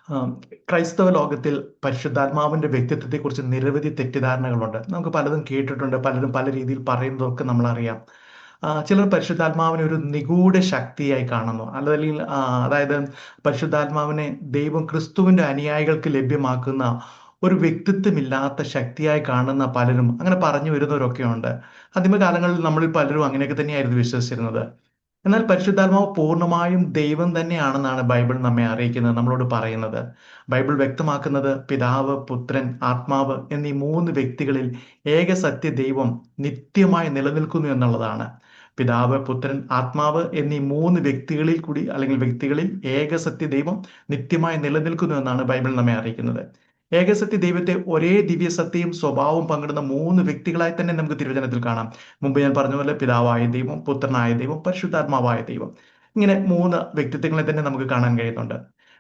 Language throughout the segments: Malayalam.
ആം, ക്രൈസ്തവ ലോകത്തിൽ പരിശുദ്ധാത്മാവിന്റെ വ്യക്തിത്വത്തെക്കുറിച്ച് നിരവധി തെറ്റിദ്ധാരണകളുണ്ട്. നമുക്ക് പലതും കേട്ടിട്ടുണ്ട്, പലരും പല രീതിയിൽ പറയുന്നതൊക്കെ നമ്മൾ അറിയാം. ചിലർ പരിശുദ്ധാത്മാവിനെ ഒരു നിഗൂഢ ശക്തിയായി കാണുന്നു, അല്ലെങ്കിൽ അതായത് പരിശുദ്ധാത്മാവിനെ ദൈവം ക്രിസ്തുവിന്റെ അനുയായികൾക്ക് ലഭ്യമാക്കുന്ന ഒരു വ്യക്തിത്വമില്ലാത്ത ശക്തിയായി കാണുന്ന പലരും അങ്ങനെ പറഞ്ഞു വരുന്നവരൊക്കെ ഉണ്ട്. ആദ്യമകാലങ്ങളിൽ നമ്മളിൽ പലരും അങ്ങനെയൊക്കെ തന്നെയായിരുന്നു വിശ്വസിച്ചിരുന്നത്. എന്നാൽ പരിശുദ്ധാത്മാവ് പൂർണ്ണമായും ദൈവം തന്നെയാണെന്നാണ് ബൈബിൾ നമ്മെ അറിയിക്കുന്നത്, നമ്മളോട് പറയുന്നത്. ബൈബിൾ വ്യക്തമാക്കുന്നത് പിതാവ്, പുത്രൻ, ആത്മാവ് എന്നീ മൂന്ന് വ്യക്തികളിൽ ഏക സത്യ ദൈവം നിത്യമായി നിലനിൽക്കുന്നു എന്നുള്ളതാണ്. പിതാവ്, പുത്രൻ, ആത്മാവ് എന്നീ മൂന്ന് വ്യക്തികളിൽ കൂടി, അല്ലെങ്കിൽ വ്യക്തികളിൽ ഏക സത്യ ദൈവം നിത്യമായി നിലനിൽക്കുന്നു എന്നാണ് ബൈബിൾ നമ്മെ അറിയിക്കുന്നത്. ഏകസത്യ ദൈവത്തെ ഒരേ ദിവ്യസത്യയും സ്വഭാവവും പങ്കിടുന്ന മൂന്ന് വ്യക്തികളായി തന്നെ നമുക്ക് തിരുവചനത്തിൽ കാണാം. മുമ്പ് ഞാൻ പറഞ്ഞ പോലെ പിതാവായ ദൈവം, പുത്രനായ ദൈവം, പരിശുദ്ധാത്മാവായ ദൈവം, ഇങ്ങനെ മൂന്ന് വ്യക്തിത്വങ്ങളെ തന്നെ നമുക്ക് കാണാൻ കഴിയുന്നുണ്ട്.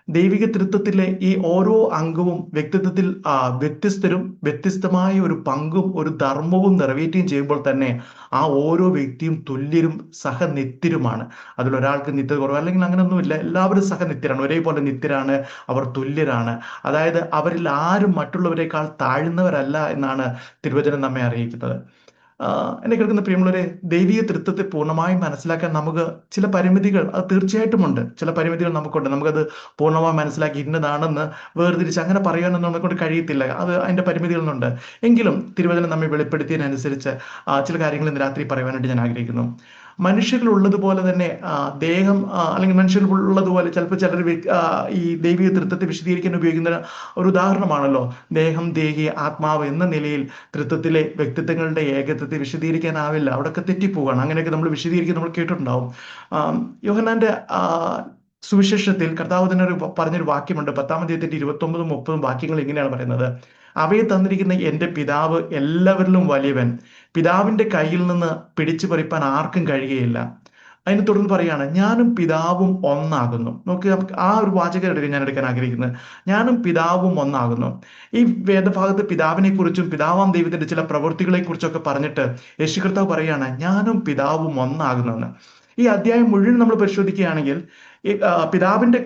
ദൈവിക തൃത്വത്തിലെ ഈ ഓരോ അംഗവും വ്യക്തിത്വത്തിൽ വ്യത്യസ്തരും വ്യത്യസ്തമായ ഒരു പങ്കും ഒരു ധർമ്മവും നിറവേറ്റുകയും ചെയ്യുമ്പോൾ തന്നെ ആ ഓരോ വ്യക്തിയും തുല്യരും സഹനിത്യരുമാണ്. അതിലൊരാൾക്ക് നിത്യത കുറവ് അല്ലെങ്കിൽ അങ്ങനെയൊന്നുമില്ല, എല്ലാവരും സഹനിത്യരാണ്, ഒരേപോലെ നിത്യരാണ്, അവർ തുല്യരാണ്. അതായത് അവരിൽ ആരും മറ്റുള്ളവരെക്കാൾ താഴ്ന്നവരല്ല എന്നാണ് തിരുവചനം നമ്മെ അറിയിക്കുന്നത്. എന്നെ കേൾക്കുന്ന പ്രിയമുള്ളവരെ, ദൈവിക തൃത്വത്തെ പൂർണ്ണമായും മനസ്സിലാക്കാൻ നമുക്ക് ചില പരിമിതികൾ അത് തീർച്ചയായിട്ടും ഉണ്ട്. ചില പരിമിതികൾ നമുക്കുണ്ട്. നമുക്കത് പൂർണ്ണമായും മനസ്സിലാക്കി ഇന്നതാണെന്ന് വേർതിരിച്ച് അങ്ങനെ പറയാനൊന്നും നമ്മളെ കൊണ്ട് കഴിയത്തില്ല. അത് അതിന്റെ പരിമിതികളുണ്ട്. എങ്കിലും തിരുവചനം നമ്മെ വെളിപ്പെടുത്തിയതിനനുസരിച്ച് ചില കാര്യങ്ങൾ ഇന്ന് രാത്രി പറയുവാനായിട്ട് ഞാൻ ആഗ്രഹിക്കുന്നു. മനുഷ്യരിലുള്ളതുപോലെ തന്നെ ദേഹം, അല്ലെങ്കിൽ മനുഷ്യരിലുള്ളതുപോലെ ചിലപ്പോൾ ചിലർ ഈ ദൈവിക തൃത്വത്തെ വിശദീകരിക്കാൻ ഉപയോഗിക്കുന്ന ഒരു ഉദാഹരണമാണല്ലോ ദേഹം, ദേഹി, ആത്മാവ് എന്ന നിലയിൽ തൃത്വത്തിലെ വ്യക്തിത്വങ്ങളുടെ ഏകത്വത്തെ വിശദീകരിക്കാനാവില്ല, അവിടെയൊക്കെ തെറ്റിപ്പോവാണ്. അങ്ങനെയൊക്കെ നമ്മൾ വിശദീകരിക്കാൻ നമ്മൾ കേട്ടിട്ടുണ്ടാവും. യോഹന്നാന്റെ സുവിശേഷത്തിൽ കർത്താവ് തന്നെ പറഞ്ഞൊരു വാക്യമുണ്ട്. 10-ാം അധ്യായത്തിന്റെ 29-ഉം 30-ഉം വാക്യങ്ങൾ ഇങ്ങനെയാണ് പറയുന്നത്: അവയെ തന്നിരിക്കുന്ന എൻ്റെ പിതാവ് എല്ലാവരിലും വലിയവൻ, പിതാവിന്റെ കയ്യിൽ നിന്ന് പിടിച്ചു പറിപ്പാൻ ആർക്കും കഴിയുകയില്ല. അതിന് തുടർന്ന് പറയാണ്, ഞാനും പിതാവും ഒന്നാകുന്നു. നോക്കി, ആ ഒരു വാചകം ഞാൻ എടുക്കാൻ ആഗ്രഹിക്കുന്നത്, ഞാനും പിതാവും ഒന്നാകുന്നു. ഈ വേദഭാഗത്ത് പിതാവിനെ കുറിച്ചും പിതാവാം ദൈവത്തിന്റെ ചില പ്രവൃത്തികളെ കുറിച്ചൊക്കെ പറഞ്ഞിട്ട് യേശു കർത്താവ് പറയാണ് ഞാനും പിതാവും ഒന്നാകുന്നെന്ന്. ഈ അധ്യായം മുഴുവൻ നമ്മൾ പരിശോധിക്കുകയാണെങ്കിൽ പിതാവിന്റെ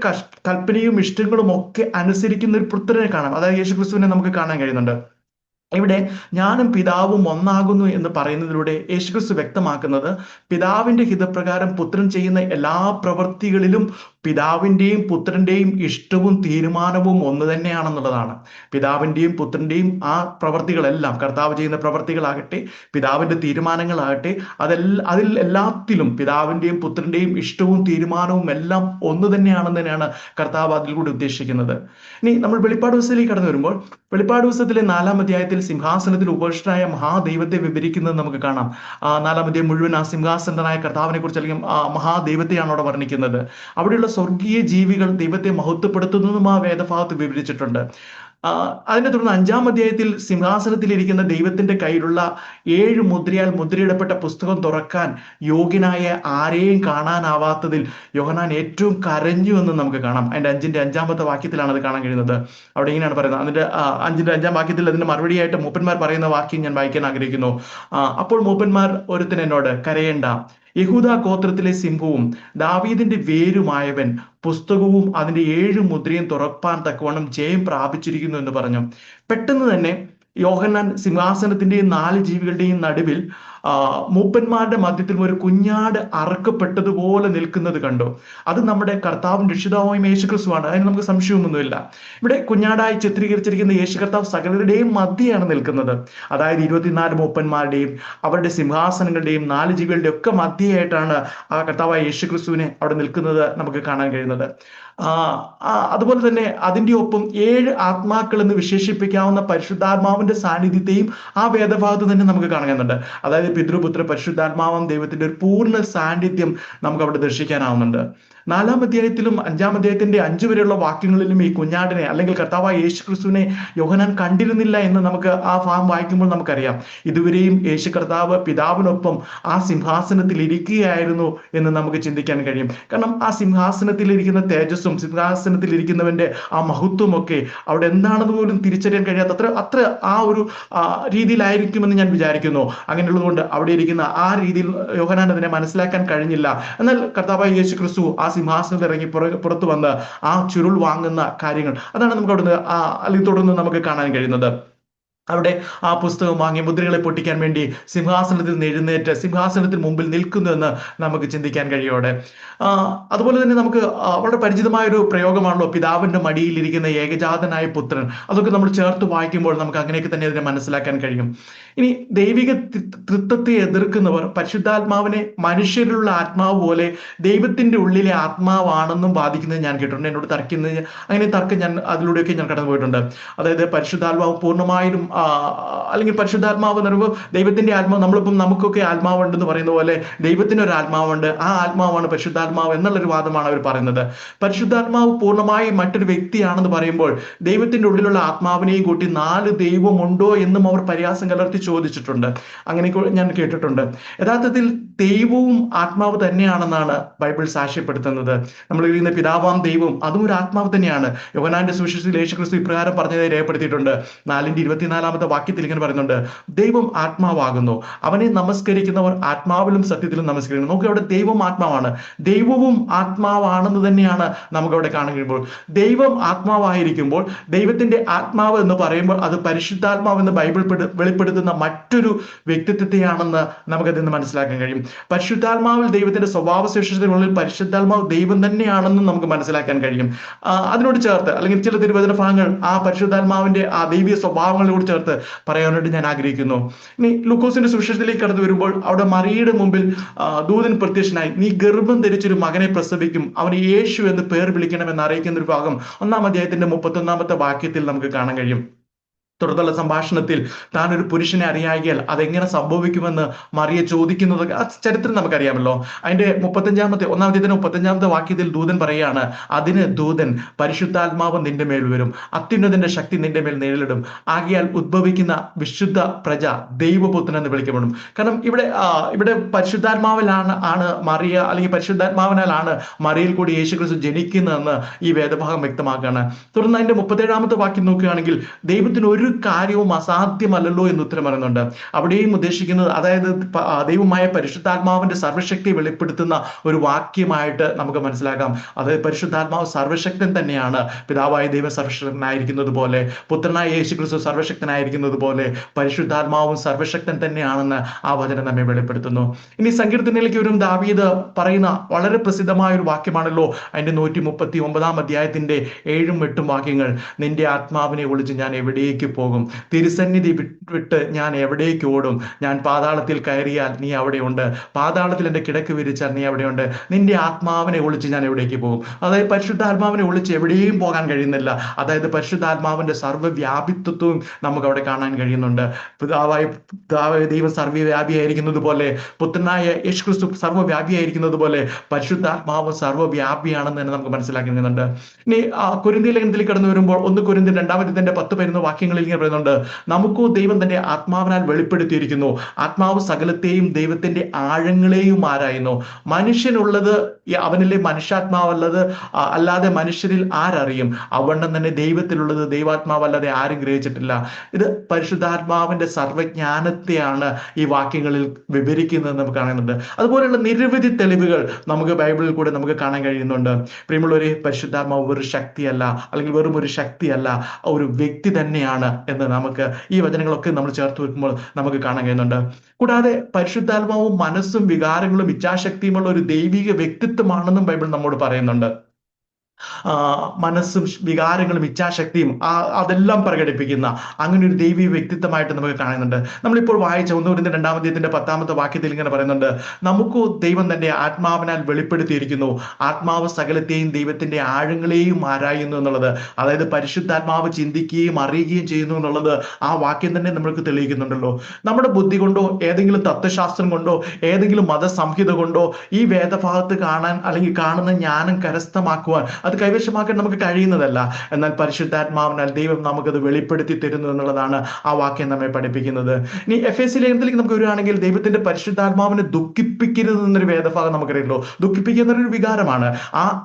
കൽപ്പനയും ഇഷ്ടങ്ങളും ഒക്കെ അനുസരിക്കുന്ന ഒരു പുത്രനെ കാണാം. അതായത് യേശു ക്രിസ്തുവിനെ നമുക്ക് കാണാൻ കഴിയുന്നുണ്ട്. ഇവിടെ ഞാനും പിതാവും ഒന്നാകുന്നു എന്ന് പറയുന്നതിലൂടെ യേശുക്രിസ്തു വ്യക്തമാക്കുന്നത് പിതാവിന്റെ ഹിതപ്രകാരം പുത്രൻ ചെയ്യുന്ന എല്ലാ പ്രവൃത്തികളിലും പിതാവിന്റെയും പുത്രന്റെയും ഇഷ്ടവും തീരുമാനവും ഒന്ന് തന്നെയാണെന്നുള്ളതാണ്. പിതാവിന്റെയും പുത്രന്റെയും ആ പ്രവൃത്തികളെല്ലാം, കർത്താവ് ചെയ്യുന്ന പ്രവൃത്തികളാകട്ടെ, പിതാവിന്റെ തീരുമാനങ്ങളാകട്ടെ, അതിൽ എല്ലാത്തിലും പിതാവിന്റെയും പുത്രന്റെയും ഇഷ്ടവും തീരുമാനവും എല്ലാം ഒന്ന് തന്നെയാണെന്ന് കർത്താവ് അതിലൂടെ ഉദ്ദേശിക്കുന്നത്. ഇനി നമ്മൾ വെളിപ്പാട് പുസ്തകത്തിലേക്ക് കടന്നു വരുമ്പോൾ, വെളിപ്പാട് പുസ്തകത്തിലെ 4-ാം അധ്യായത്തിൽ സിംഹാസനത്തിൽ ഉപവിഷ്ടനായ മഹാദൈവത്തെ വിവരിക്കുന്നത് നമുക്ക് കാണാം. 4-ാം അധ്യായം മുഴുവൻ ആ സിംഹാസനനായ കർത്താവിനെ കുറിച്ച്, അല്ലെങ്കിൽ മഹാദൈവത്തെയാണ് അവിടെ വർണ്ണിക്കുന്നത്. അവിടെയുള്ള സ്വർഗീയ ജീവികൾ ദൈവത്തെ മഹത്വപ്പെടുത്തുന്നതും ആ വേദഭാഗത്ത് വിവരിച്ചിട്ടുണ്ട്. അതിനെ തുടർന്ന് 5-ാം അധ്യായത്തിൽ സിംഹാസനത്തിലിരിക്കുന്ന ദൈവത്തിന്റെ കയ്യിലുള്ള 7 മുദ്രയാൽ മുദ്രയിടപ്പെട്ട പുസ്തകം തുറക്കാൻ യോഗ്യനായ ആരെയും കാണാനാവാത്തതിൽ യോഹന്നാൻ ഏറ്റവും കരഞ്ഞു എന്ന് നമുക്ക് കാണാം. അതിന്റെ 5-ന്റെ 5-ാമത്തെ വാക്യത്തിലാണ് അത് കാണാൻ കഴിയുന്നത്. അവിടെ ഇങ്ങനെയാണ് പറയുന്നത്. അതിന്റെ 5-ന്റെ 5-ാം വാക്യത്തിൽ അതിന്റെ മറുപടിയായിട്ട് മൂപ്പന്മാർ പറയുന്ന വാക്യം ഞാൻ വായിക്കാൻ ആഗ്രഹിക്കുന്നു. അപ്പോൾ മൂപ്പന്മാർ ഒരുത്തൻ എന്നോട്, കരയേണ്ട, യഹൂദാ ഗോത്രത്തിലെ സിംഹവും ദാവീദിന്റെ വേരുമായവൻ പുസ്തകവും അതിന്റെ 7 മുദ്രയും തുറപ്പാൻ തക്കവണ്ണം ജയം പ്രാപിച്ചിരിക്കുന്നു എന്ന് പറഞ്ഞു. പെട്ടെന്ന് തന്നെ യോഹന്നാൻ സിംഹാസനത്തിന്റെയും 4 ജീവികളുടെയും നടുവിൽ മൂപ്പന്മാരുടെ മധ്യത്തിൽ ഒരു കുഞ്ഞാട് അറക്കപ്പെട്ടതുപോലെ നിൽക്കുന്നത് കണ്ടു. അത് നമ്മുടെ കർത്താവും രക്ഷിതാവും യേശു ക്രിസ്തുവാണ്. അതിന് നമുക്ക് സംശയമൊന്നുമില്ല. ഇവിടെ കുഞ്ഞാടായി ചിത്രീകരിച്ചിരിക്കുന്ന യേശു കർത്താവ് സകലരുടെയും മധ്യയാണ് നിൽക്കുന്നത്. അതായത് 24 മൂപ്പന്മാരുടെയും അവരുടെ സിംഹാസനങ്ങളുടെയും 4 ജീവികളുടെയും ഒക്കെ മധ്യയായിട്ടാണ് ആ കർത്താവായ യേശു ക്രിസ്തുവിനെ അവിടെ നിൽക്കുന്നത് നമുക്ക് കാണാൻ കഴിയുന്നത്. അതുപോലെ തന്നെ അതിന്റെ ഒപ്പം 7 ആത്മാക്കൾ എന്ന് വിശേഷിപ്പിക്കാവുന്ന പരിശുദ്ധാത്മാവിന്റെ സാന്നിധ്യത്തെയും ആ വേദഭാഗത്ത് തന്നെ നമുക്ക് കാണുന്നുണ്ട്. അതായത് പിതൃപുത്ര പരിശുദ്ധാത്മാവും ദൈവത്തിന്റെ ഒരു പൂർണ്ണ സാന്നിധ്യം നമുക്ക് അവിടെ ദർശിക്കാനാവുന്നുണ്ട്. 4-ാം അധ്യായത്തിലും 5-ാം അധ്യായത്തിന്റെ 5 വരെയുള്ള വാക്യങ്ങളിലും ഈ കുഞ്ഞാടിനെ, അല്ലെങ്കിൽ കർത്താവായ യേശു ക്രിസ്തുവിനെ യോഹന്നാൻ കണ്ടിരുന്നില്ല എന്ന് നമുക്ക് ആ ഭാഗം വായിക്കുമ്പോൾ നമുക്കറിയാം. ഇതുവരെയും യേശു കർത്താവ് പിതാവിനൊപ്പം ആ സിംഹാസനത്തിൽ ഇരിക്കുകയായിരുന്നു എന്ന് നമുക്ക് ചിന്തിക്കാൻ കഴിയും. കാരണം ആ സിംഹാസനത്തിൽ ഇരിക്കുന്ന തേജസ്സും സിംഹാസനത്തിൽ ഇരിക്കുന്നവന്റെ ആ മഹത്വം ഒക്കെ അവിടെ എന്താണെന്ന് പോലും തിരിച്ചറിയാൻ കഴിയാത്ത അത്ര ആ ഒരു രീതിയിലായിരിക്കുമെന്ന് ഞാൻ വിചാരിക്കുന്നു. അങ്ങനെയുള്ളത് കൊണ്ട് എന്തുകൊണ്ട് അവിടെ ഇരിക്കുന്ന ആ രീതിയിൽ യോഹന്നാൻ അതിനെ മനസ്സിലാക്കാൻ കഴിഞ്ഞില്ല. എന്നാൽ കർത്താവായ യേശു ക്രിസ്തു ആ സിംഹാസനത്തിൽ ഇറങ്ങി പുറത്തു വന്ന് ആ ചുരുൾ വാങ്ങുന്ന കാര്യങ്ങൾ, അതാണ് നമുക്ക് അവിടുന്ന് അല്ലെങ്കിൽ തുടർന്ന് നമുക്ക് കാണാൻ കഴിയുന്നത്. അവിടെ ആ പുസ്തകം വാങ്ങി മുദ്രകളെ പൊട്ടിക്കാൻ വേണ്ടി സിംഹാസനത്തിൽ നിന്ന് എഴുന്നേറ്റ് സിംഹാസനത്തിന് മുമ്പിൽ നിൽക്കുന്നു എന്ന് നമുക്ക് ചിന്തിക്കാൻ കഴിയോടെ. അതുപോലെ തന്നെ നമുക്ക് വളരെ പരിചിതമായ ഒരു പ്രയോഗമാണല്ലോ പിതാവിന്റെ മടിയിലിരിക്കുന്ന ഏകജാതനായ പുത്രൻ. അതൊക്കെ നമ്മൾ ചേർത്ത് വായിക്കുമ്പോൾ നമുക്ക് അങ്ങനെയൊക്കെ തന്നെ അതിനെ മനസ്സിലാക്കാൻ കഴിയും. ഇനി ദൈവിക തൃത്വത്തെ എതിർക്കുന്നവർ പരിശുദ്ധാത്മാവിനെ മനുഷ്യരിലുള്ള ആത്മാവ് പോലെ ദൈവത്തിന്റെ ഉള്ളിലെ ആത്മാവാണെന്നും വാദിക്കുന്നത് ഞാൻ കേട്ടിട്ടുണ്ട്. എന്നോട് തർക്കുന്നത് അങ്ങനെ തർക്കം ഞാൻ അതിലൂടെയൊക്കെ ഞാൻ കടന്നു പോയിട്ടുണ്ട്. അതായത് പരിശുദ്ധാത്മാവ് പൂർണ്ണമായും അല്ലെങ്കിൽ പരിശുദ്ധാത്മാവ് എന്ന് പറയുമ്പോൾ ദൈവത്തിന്റെ ആത്മാവ്, നമ്മളിപ്പം നമുക്കൊക്കെ ആത്മാവുണ്ടെന്ന് പറയുന്ന പോലെ ദൈവത്തിന് ഒരു ആത്മാവുണ്ട്, ആ ആത്മാവാണ് പരിശുദ്ധാത്മാവ് എന്നുള്ളൊരു വാദമാണ് അവർ പറയുന്നത്. പരിശുദ്ധാത്മാവ് പൂർണ്ണമായും മറ്റൊരു വ്യക്തിയാണെന്ന് പറയുമ്പോൾ ദൈവത്തിന്റെ ഉള്ളിലുള്ള ആത്മാവിനെയും കൂട്ടി 4 ദൈവമുണ്ടോ എന്നും അവർ പരിഹാസം കലർത്തി ചോദിച്ചിട്ടുണ്ട്. അങ്ങനെ ഞാൻ കേട്ടിട്ടുണ്ട്. യഥാർത്ഥത്തിൽ ദൈവവും ആത്മാവ് തന്നെയാണെന്നാണ് ബൈബിൾ സാക്ഷ്യപ്പെടുത്തുന്നത്. നമ്മൾ ഇരിക്കുന്ന പിതാവാം ദൈവം അതും ഒരു ആത്മാവ് തന്നെയാണ്. യോഹന്നാന്റെ സുവിശേഷത്തിൽ യേശുക്രിസ്തു ഇപ്രകാരം പറഞ്ഞതായി രേഖപ്പെടുത്തിയിട്ടുണ്ട്. 4:24 വാക്യത്തിൽ ഇങ്ങനെ പറയുന്നുണ്ട്, ദൈവം ആത്മാവാകുന്നു, അവനെ നമസ്കരിക്കുന്നവർ ആത്മാവിലും സത്യത്തിലും നമസ്കരിക്കുന്നു. നമുക്ക് അവിടെ ദൈവം ആത്മാവാണ്, ദൈവവും ആത്മാവാണെന്ന് തന്നെയാണ് നമുക്ക് അവിടെ കാണാൻ കഴിയുമ്പോൾ. ദൈവം ആത്മാവായിരിക്കുമ്പോൾ ദൈവത്തിന്റെ ആത്മാവ് എന്ന് പറയുമ്പോൾ അത് പരിശുദ്ധാത്മാവ് എന്ന് ബൈബിൾ വെളിപ്പെടുത്തുന്ന മറ്റൊരു വ്യക്തിത്വത്തെയാണെന്ന് നമുക്കതിൽ നിന്ന് മനസ്സിലാക്കാൻ കഴിയും. പരിശുദ്ധാത്മാവിൽ ദൈവത്തിന്റെ സ്വഭാവ സവിശേഷതകളിൽ പരിശുദ്ധാത്മാവ് ദൈവം തന്നെയാണെന്നും നമുക്ക് മനസ്സിലാക്കാൻ കഴിയും. അതിനോട് ചേർത്ത് അല്ലെങ്കിൽ ചില തിരുവചന ഭാഗങ്ങൾ ആ പരിശുദ്ധാത്മാവിന്റെ ആ ദൈവീയ സ്വഭാവങ്ങളോട് ചേർത്ത് പറയാനായിട്ട് ഞാൻ ആഗ്രഹിക്കുന്നു. ഇനി ലൂക്കോസിന്റെ സുവിശേഷത്തിലേക്ക് കടന്നു വരുമ്പോൾ അവിടെ മറിയയുടെ മുമ്പിൽ ദൂതൻ പ്രത്യക്ഷനായി, നീ ഗർഭം ധരിച്ചൊരു മകനെ പ്രസവിക്കും, അവന് യേശു എന്ന് പേർ വിളിക്കണമെന്ന് അറിയിക്കുന്ന ഒരു ഭാഗം 1-ാം അധ്യായത്തിന്റെ 31-ാമത്തെ വാക്യത്തിൽ നമുക്ക് കാണാൻ കഴിയും. തുടർന്നുള്ള സംഭാഷണത്തിൽ താൻ ഒരു പുരുഷനെ അറിയാകിയാൽ അതെങ്ങനെ സംഭവിക്കുമെന്ന് മറിയ ചോദിക്കുന്നത് ആ ചരിത്രം നമുക്കറിയാമല്ലോ. അതിന്റെ 1-ാമത്തെ വാക്യത്തിൽ ദൂതൻ പറയാണ്, അതിന് ദൂതൻ, പരിശുദ്ധാത്മാവ് നിന്റെ മേൽ വരും, അത്യുന്നതന്റെ ശക്തി നിന്റെ മേൽ നേരിടും, ആകിയാൽ ഉദ്ഭവിക്കുന്ന വിശുദ്ധ പ്രജ ദൈവപുത്രൻ എന്ന് വിളിക്കപ്പെടും. കാരണം ഇവിടെ പരിശുദ്ധാത്മാവിലാണ് മറിയ, അല്ലെങ്കിൽ പരിശുദ്ധാത്മാവിനാലാണ് മറിയയിൽ കൂടി യേശുക്രിസ്തു ജനിക്കുന്നതെന്ന് ഈ വേദഭാഗം വ്യക്തമാക്കുകയാണ്. തുടർന്ന് അതിന്റെ 37-ാമത്തെ വാക്യം നോക്കുകയാണെങ്കിൽ ദൈവത്തിന് ഒരു കാര്യവും അസാധ്യമല്ലല്ലോ എന്ന് ഉത്തരം പറയുന്നുണ്ട്. അവിടെയും ഉദ്ദേശിക്കുന്നത് അതായത് ദൈവമായ പരിശുദ്ധാത്മാവിന്റെ സർവശക്തി വെളിപ്പെടുത്തുന്ന ഒരു വാക്യമായിട്ട് നമുക്ക് മനസ്സിലാക്കാം. അതായത് പരിശുദ്ധാത്മാവ് സർവശക്തൻ തന്നെയാണ്. പിതാവായ ദൈവം സർവശക്തനായിരിക്കുന്നത് പോലെ, പുത്രനായ യേശുക്രിസ്തു സർവശക്തനായിരിക്കുന്നത് പോലെ പരിശുദ്ധാത്മാവും സർവശക്തൻ തന്നെയാണെന്ന് ആ വചനം നമ്മെ വെളിപ്പെടുത്തുന്നു. ഇനി സങ്കീർത്തനത്തിലേക്ക് വരും ദാവീദ് പറയുന്ന വളരെ പ്രസിദ്ധമായ ഒരു വാക്യമാണല്ലോ അതിന്റെ 139-ാം അധ്യായത്തിന്റെ 7-8 വാക്യങ്ങൾ. നിന്റെ ആത്മാവിനെ ഒളിച്ച് ഞാൻ എവിടേക്ക് പോകും, തിരുസന്നിധി വിട്ട് ഞാൻ എവിടേക്ക് ഓടും, ഞാൻ പാതാളത്തിൽ കയറിയാൽ നീ അവിടെയുണ്ട്, പാതാളത്തിൽ എൻ്റെ കിടക്ക് വിരിച്ചാൽ നീ അവിടെയുണ്ട്, നിന്റെ ആത്മാവിനെ ഒളിച്ച് ഞാൻ എവിടേക്ക് പോകും. അതായത് പരിശുദ്ധാത്മാവിനെ ഒളിച്ച് എവിടെയും പോകാൻ കഴിയുന്നില്ല. അതായത് പരിശുദ്ധാത്മാവിന്റെ സർവ്വവ്യാപിത്വവും നമുക്ക് അവിടെ കാണാൻ കഴിയുന്നുണ്ട്. പിതാവായ ദൈവം സർവ്വവ്യാപിയായിരിക്കുന്നത് പോലെ, പുത്രനായ യേശുക്രിസ്തു സർവ്വവ്യാപിയായിരിക്കുന്നത് പോലെ പരിശുദ്ധാത്മാവ് സർവ്വവ്യാപിയാണെന്ന് തന്നെ നമുക്ക് മനസ്സിലാക്കി കഴിയുന്നുണ്ട്. ഇനി കൊരിന്ത്യർ ലേഖനത്തിലേക്ക് കടന്നു വരുമ്പോൾ 1 കൊരിന്ത്യർ 2-ാം അധ്യായത്തിന്റെ 10 വാക്യങ്ങളിൽ ഇങ്ങനെ പറയുന്നുണ്ട്, നമുക്കോ ദൈവം തന്റെ ആത്മാവിനാൽ വെളിപ്പെടുത്തിയിരിക്കുന്നു, ആത്മാവ് സകലത്തെയും ദൈവത്തിന്റെ ആഴങ്ങളെയും ആരായുന്നു, മനുഷ്യനുള്ളത് അവനിലെ മനുഷ്യാത്മാവല്ലത് അല്ലാതെ മനുഷ്യരിൽ ആരറിയും, അവണ്ണം തന്നെ ദൈവത്തിലുള്ളത് ദൈവാത്മാവല്ലാതെ ആരും ഗ്രഹിച്ചിട്ടില്ല. ഇത് പരിശുദ്ധാത്മാവിന്റെ സർവജ്ഞാനത്തെയാണ് ഈ വാക്യങ്ങളിൽ വിവരിക്കുന്നത് നമുക്ക് കാണുന്നുണ്ട്. അതുപോലെയുള്ള നിരവധി തെളിവുകൾ നമുക്ക് ബൈബിളിൽ കൂടെ നമുക്ക് കാണാൻ കഴിയുന്നുണ്ട്. പ്രിയമുള്ളവരെ, പരിശുദ്ധാത്മാവ് ഒരു ശക്തിയല്ല, അല്ലെങ്കിൽ വെറും ഒരു ശക്തിയല്ല, ഒരു വ്യക്തി തന്നെയാണ് എന്ന് നമുക്ക് ഈ വചനങ്ങളൊക്കെ നമ്മൾ ചേർത്ത് വെക്കുമ്പോൾ നമുക്ക് കാണാൻ കഴിയുന്നുണ്ട്. കൂടാതെ പരിശുദ്ധാത്മാവും മനസ്സും വികാരങ്ങളും ഇച്ഛാശക്തിയുമുള്ള ഒരു ദൈവിക വ്യക്തിത്വമാണെന്നും ബൈബിൾ നമ്മോട് പറയുന്നുണ്ട്. മനസ്സും വികാരങ്ങളും ഇച്ഛാശക്തിയും അതെല്ലാം പ്രകടിപ്പിക്കുന്ന അങ്ങനെ ഒരു ദൈവീയ വ്യക്തിത്വമായിട്ട് നമുക്ക് കാണുന്നുണ്ട്. നമ്മളിപ്പോൾ വായിച്ച 1 കൊരിന്ത്യർ 2-ാം അധ്യായത്തിന്റെ 10-ാമത്തെ വാക്യത്തിൽ ഇങ്ങനെ പറയുന്നുണ്ട്, നമുക്ക് ദൈവം തന്റെ ആത്മാവിനാൽ വെളിപ്പെടുത്തിയിരിക്കുന്നു, ആത്മാവ് സകലത്തെയും ദൈവത്തിന്റെ ആഴങ്ങളെയും ആരായുന്നു എന്നുള്ളത്. അതായത് പരിശുദ്ധാത്മാവ് ചിന്തിക്കുകയും അറിയുകയും ചെയ്യുന്നു എന്നുള്ളത് ആ വാക്യം തന്നെ നമ്മൾക്ക് തെളിയിക്കുന്നുണ്ടല്ലോ. നമ്മുടെ ബുദ്ധി കൊണ്ടോ ഏതെങ്കിലും തത്വശാസ്ത്രം കൊണ്ടോ ഏതെങ്കിലും മതസംഹിത കൊണ്ടോ ഈ വേദഭാഗത്ത് കാണാൻ അല്ലെങ്കിൽ കാണുന്ന ജ്ഞാനം കരസ്ഥമാക്കുവാൻ അത് കൈവശമാക്കാൻ നമുക്ക് കഴിയുന്നതല്ല. എന്നാൽ പരിശുദ്ധാത്മാവിനാൽ ദൈവം നമുക്കത് വെളിപ്പെടുത്തി തരുന്നു എന്നുള്ളതാണ് ആ വാക്യം നമ്മെ പഠിപ്പിക്കുന്നത്. ഇനി എഫേസ്യ ലേഖനത്തിലേക്ക് നമുക്ക് വരികയാണെങ്കിൽ ദൈവത്തിന്റെ പരിശുദ്ധാത്മാവിനെ ദുഃഖിപ്പിക്കരുത് എന്നൊരു വേദഭാഗം നമുക്കറിയല്ലോ. ദുഃഖിപ്പിക്കുന്ന ഒരു വികാരമാണ്.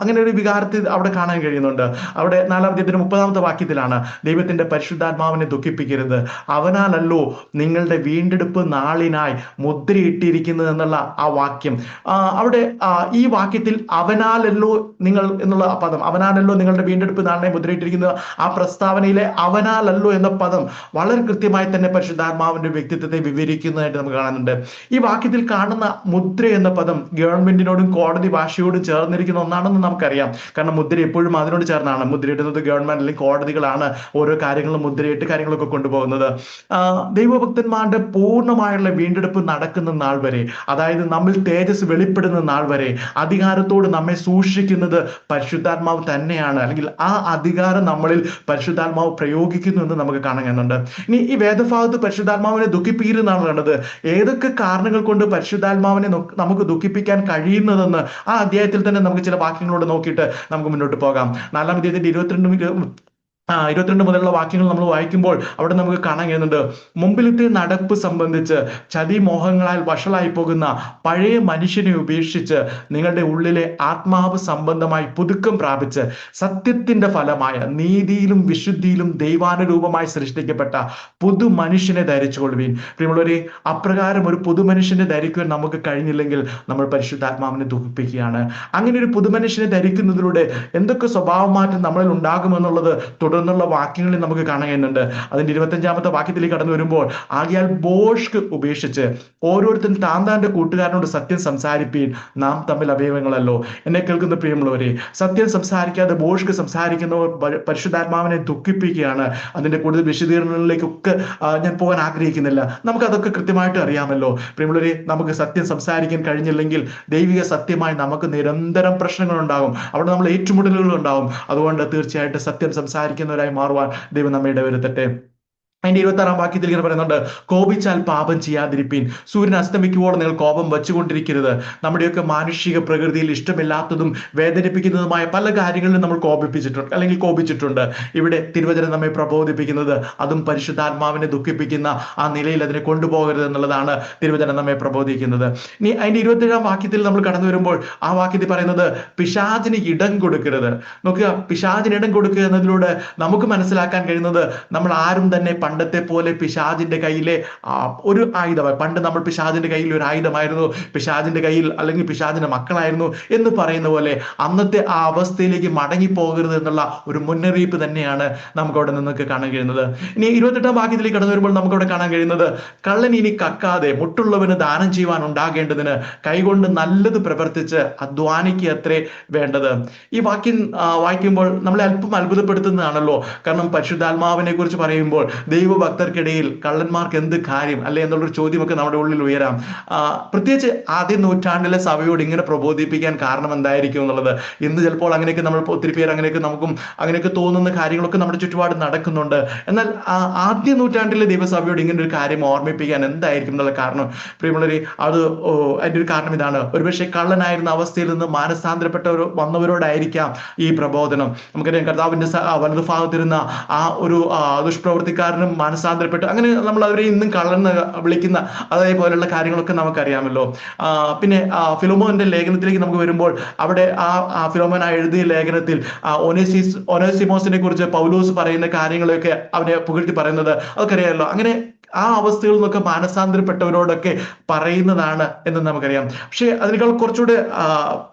അങ്ങനെ ഒരു വികാരത്തിൽ അവിടെ കാണാൻ കഴിയുന്നുണ്ട്. അവിടെ 4-ാം അധ്യായത്തിന്റെ 30-ാമത്തെ വാക്യത്തിലാണ് ദൈവത്തിന്റെ പരിശുദ്ധാത്മാവിനെ ദുഃഖിപ്പിക്കരുത്, അവനാലല്ലോ നിങ്ങളുടെ വീണ്ടെടുപ്പ് നാളിനായി മുദ്രയിട്ടിരിക്കുന്നത് എന്നുള്ള ആ വാക്യം. അവിടെ ഈ വാക്യത്തിൽ അവനാലല്ലോ നിങ്ങൾ എന്നുള്ള പദം, അവനാലല്ലോ നിങ്ങളുടെ വീണ്ടെടുപ്പ് നാളിനായി മുദ്രയിട്ടിരിക്കുന്നത്, ആ പ്രസ്താവനയിലെ അവനാലല്ലോ എന്ന പദം വളരെ കൃത്യമായി തന്നെ പരിശുദ്ധാത്മാവിന്റെ വ്യക്തിത്വത്തെ വിവരിക്കുന്നതായിട്ട് നമുക്ക് കാണുന്നുണ്ട്. ഈ വാക്യത്തിൽ കാണുന്ന മുദ്ര എന്ന പദം ഗവൺമെന്റിനോടും കോടതി ഭാഷയോടും ചേർന്നിരിക്കുന്ന ഒന്നാണെന്ന് നമുക്കറിയാം. കാരണം മുദ്ര എപ്പോഴും അതിനോട് ചേർന്നാണ്. മുദ്രയിടുന്നത് ഗവൺമെന്റ് അല്ലെങ്കിൽ കോടതികളാണ് ഓരോ കാര്യങ്ങളും മുദ്രയിട്ട് കാര്യങ്ങളൊക്കെ കൊണ്ടുപോകുന്നത്. ദൈവഭക്തന്മാരുടെ പൂർണ്ണമായുള്ള വീണ്ടെടുപ്പ് നടക്കുന്ന നാൾ വരെ, അതായത് നമ്മിൽ തേജസ് വെളിപ്പെടുന്ന നാൾ വരെ അധികാരത്തോട് നമ്മെ സൂക്ഷിക്കുന്നത് പരിശുദ്ധാത്മാവ് തന്നെയാണ്. അല്ലെങ്കിൽ ആ അധികാരം നമ്മളിൽ പരിശുദ്ധാത്മാവ് പ്രയോഗിക്കുന്നു എന്ന് നമുക്ക് കാണാൻ കഴിയുന്നുണ്ട്. ഇനി ഈ വേദഭാഗത്ത് പരിശുദ്ധാത്മാവിനെ ദുഃഖിപ്പിക്കുന്നതാണ് കണ്ടത്. ഏതൊക്കെ കാരണങ്ങൾ കൊണ്ട് പരിശുദ്ധാത്മാവിനെ നമുക്ക് ദുഃഖിപ്പിക്കാൻ കഴിയുന്നതെന്ന് ആ അധ്യായത്തിൽ തന്നെ നമുക്ക് ചില വാക്യങ്ങളോട് നോക്കിയിട്ട് നമുക്ക് മുന്നോട്ട് പോകാം. 4-ാം അധ്യായത്തിന്റെ 22 മുതലുള്ള വാക്യങ്ങൾ നമ്മൾ വായിക്കുമ്പോൾ അവിടെ നമുക്ക് കാണാൻ കഴിയുന്നുണ്ട്, മുമ്പിലത്തെ നടപ്പ് സംബന്ധിച്ച് ചതിമോഹങ്ങളാൽ വഷളായി പോകുന്ന പഴയ മനുഷ്യനെ ഉപേക്ഷിച്ച് നിങ്ങളുടെ ഉള്ളിലെ ആത്മാവ് സംബന്ധമായി പുതുക്കം പ്രാപിച്ച് സത്യത്തിന്റെ ഫലമായ നീതിയിലും വിശുദ്ധിയിലും ദൈവാനുരൂപമായി സൃഷ്ടിക്കപ്പെട്ട പുതു മനുഷ്യനെ ധരിച്ചുകൊള്ളുവീൻ. പ്രിയമുള്ളവരെ, അപ്രകാരം ഒരു പുതുമനുഷ്യനെ ധരിക്കുവാൻ നമുക്ക് കഴിഞ്ഞില്ലെങ്കിൽ നമ്മൾ പരിശുദ്ധാത്മാവിനെ ദുഃഖിപ്പിക്കുകയാണ്. അങ്ങനെ ഒരു പുതുമനുഷ്യനെ ധരിക്കുന്നതിലൂടെ എന്തൊക്കെ സ്വഭാവമാറ്റം നമ്മളിൽ ഉണ്ടാകുമെന്നുള്ളത് തുടർന്നുള്ള വാക്യങ്ങളിൽ നമുക്ക് കാണാൻ കഴിയുന്നുണ്ട്. അതിന്റെ 25-ാമത്തെ വാക്യത്തിലേക്ക് കടന്നു വരുമ്പോൾ, ആകയാൽ ബോഷ്ക്ക് ഉപേക്ഷിച്ച് ഓരോരുത്തരും താന്താന്റെ കൂട്ടുകാരനോട് സത്യം സംസാരിപ്പീൻ, നാം തമ്മിൽ അവയവങ്ങളല്ലോ. എന്നെ കേൾക്കുന്ന പ്രിയമുള്ളവരെ, സത്യം സംസാരിക്കാതെ ബോഷ്ക്ക് സംസാരിക്കുന്നവർ പരിശുദ്ധാത്മാവിനെ ദുഃഖിപ്പിക്കുകയാണ്. അതിന്റെ കൂടുതൽ വിശദീകരണങ്ങളിലേക്കൊക്കെ ഞാൻ പോകാൻ ആഗ്രഹിക്കുന്നില്ല. നമുക്ക് അതൊക്കെ കൃത്യമായിട്ട് അറിയാമല്ലോ. പ്രിയമുള്ളവരെ, നമുക്ക് സത്യം സംസാരിക്കാൻ കഴിഞ്ഞില്ലെങ്കിൽ ദൈവിക സത്യമായി നമുക്ക് നിരന്തരം പ്രശ്നങ്ങൾ ഉണ്ടാകും. അവിടെ നമ്മൾ ഏറ്റുമുട്ടലുകൾ ഉണ്ടാകും. അതുകൊണ്ട് തീർച്ചയായിട്ടും സത്യം സംസാരിക്കുന്നവരായി മാറുവാൻ ദൈവം നമ്മെ ഇടവരുത്തട്ടെ. അതിന്റെ 26-ാം വാക്യത്തിൽ ഇങ്ങനെ പറയുന്നുണ്ട്, കോപിച്ചാൽ പാപം ചെയ്യാതിരിപ്പീൻ, സൂര്യൻ അസ്തമിക്കുമ്പോൾ നിങ്ങൾ കോപം വച്ചുകൊണ്ടിരിക്കരുത്. നമ്മുടെയൊക്കെ മാനുഷിക പ്രകൃതിയിൽ ഇഷ്ടമില്ലാത്തതും വേദനിപ്പിക്കുന്നതുമായ പല കാര്യങ്ങളിലും നമ്മൾ കോപിച്ചിട്ടുണ്ട്. ഇവിടെ തിരുവചനം നമ്മെ പ്രബോധിപ്പിക്കുന്നത് അതും പരിശുദ്ധാത്മാവിനെ ദുഃഖിപ്പിക്കുന്ന ആ നിലയിൽ അതിനെ കൊണ്ടുപോകരുത് എന്നുള്ളതാണ് തിരുവചനം നമ്മെ പ്രബോധിക്കുന്നത്. ഇനി അതിന്റെ 27-ാം വാക്യത്തിൽ നമ്മൾ കടന്നു വരുമ്പോൾ ആ വാക്യത്തിൽ പറയുന്നത് പിശാചിന് ഇടം കൊടുക്കരുത്. നോക്കുക, പിശാചിന് ഇടം കൊടുക്കുക എന്നതിലൂടെ നമുക്ക് മനസ്സിലാക്കാൻ കഴിയുന്നത് നമ്മൾ ആരും തന്നെ പണ്ടത്തെ പോലെ പിശാചിന്റെ കയ്യിലെ ഒരു ആയുധമായി, പണ്ട് നമ്മൾ പിശാചിന്റെ കയ്യിൽ ഒരു ആയുധമായിരുന്നു, പിശാചിന്റെ കയ്യിൽ അല്ലെങ്കിൽ പിശാചിന്റെ മക്കളായിരുന്നു എന്ന് പറയുന്ന പോലെ അന്നത്തെ ആ അവസ്ഥയിലേക്ക് മടങ്ങി പോകരുത് എന്നുള്ള ഒരു മുന്നറിയിപ്പ് തന്നെയാണ് നമുക്ക് അവിടെ നിന്നൊക്കെ കാണാൻ കഴിയുന്നത്. ഇനി 28-ാം വാക്യത്തിലേക്ക് കടന്നു വരുമ്പോൾ നമുക്ക് അവിടെ കാണാൻ കഴിയുന്നത്, കള്ളൻ ഇനി കക്കാതെ മുട്ടുള്ളവന് ദാനം ചെയ്യുവാൻ ഉണ്ടാകേണ്ടതിന് കൈകൊണ്ട് നല്ലത് പ്രവർത്തിച്ച് അധ്വാനിക്കുക അത്രേ വേണ്ടത്. ഈ വാക്യം വായിക്കുമ്പോൾ നമ്മളെ അല്പം അത്ഭുതപ്പെടുത്തുന്നതാണല്ലോ. കാരണം പരിശുദ്ധാത്മാവിനെ കുറിച്ച് പറയുമ്പോൾ ദൈവഭക്തർക്കിടയിൽ കള്ളന്മാർക്ക് എന്ത് കാര്യം അല്ലെ എന്നുള്ളൊരു ചോദ്യമൊക്കെ നമ്മുടെ ഉള്ളിൽ ഉയരാം. പ്രത്യേകിച്ച് ആദ്യ നൂറ്റാണ്ടിലെ സഭയോട് ഇങ്ങനെ പ്രബോധിപ്പിക്കാൻ കാരണം എന്തായിരിക്കും എന്നുള്ളത്. ഇന്ന് ചിലപ്പോൾ അങ്ങനെയൊക്കെ നമ്മൾ ഒത്തിരി പേര് അങ്ങനെയൊക്കെ തോന്നുന്ന കാര്യങ്ങളൊക്കെ നമ്മുടെ ചുറ്റുപാട് നടക്കുന്നുണ്ട്. എന്നാൽ ആദ്യ നൂറ്റാണ്ടിലെ ദൈവസഭയോട് ഇങ്ങനെ ഒരു കാര്യം ഓർമ്മിപ്പിക്കാൻ എന്തായിരിക്കും എന്നുള്ള കാരണം, പ്രിയമുള്ളവരെ, അതിന്റെ ഒരു കാരണം ഇതാണ്. ഒരുപക്ഷെ കള്ളനായിരുന്ന അവസ്ഥയിൽ നിന്ന് വന്നവരോടായിരിക്കാം ഈ പ്രബോധനം. നമുക്കറിയാം, കർത്താവിന്റെ വലതുഭാഗത്തിരുന്ന ആ ഒരു ദുഷ്പ്രവർത്തിക്കാരനും മാനസാന്തരപ്പെട്ടു. അങ്ങനെ നമ്മൾ അവരെ ഇന്നും കള്ളെന്ന് വിളിക്കുന്ന അതേപോലെയുള്ള കാര്യങ്ങളൊക്കെ നമുക്കറിയാമല്ലോ. പിന്നെ ഫിലോമോന്റെ ലേഖനത്തിലേക്ക് നമുക്ക് വരുമ്പോൾ അവിടെ ആ ഫിലോമോൻ എഴുതിയ ലേഖനത്തിൽ ഒനേസിമോസിനെ കുറിച്ച് പൗലോസ് പറയുന്ന കാര്യങ്ങളൊക്കെ അവനെ പുകഴ്ത്തി പറയുന്നത് അതൊക്കെ അങ്ങനെ ആ അവസ്ഥയിൽ നിന്നൊക്കെ മാനസാന്തരപ്പെട്ടവരോടൊക്കെ പറയുന്നതാണ് എന്ന് നമുക്കറിയാം. പക്ഷെ അതിനേക്കാൾ കുറച്ചുകൂടെ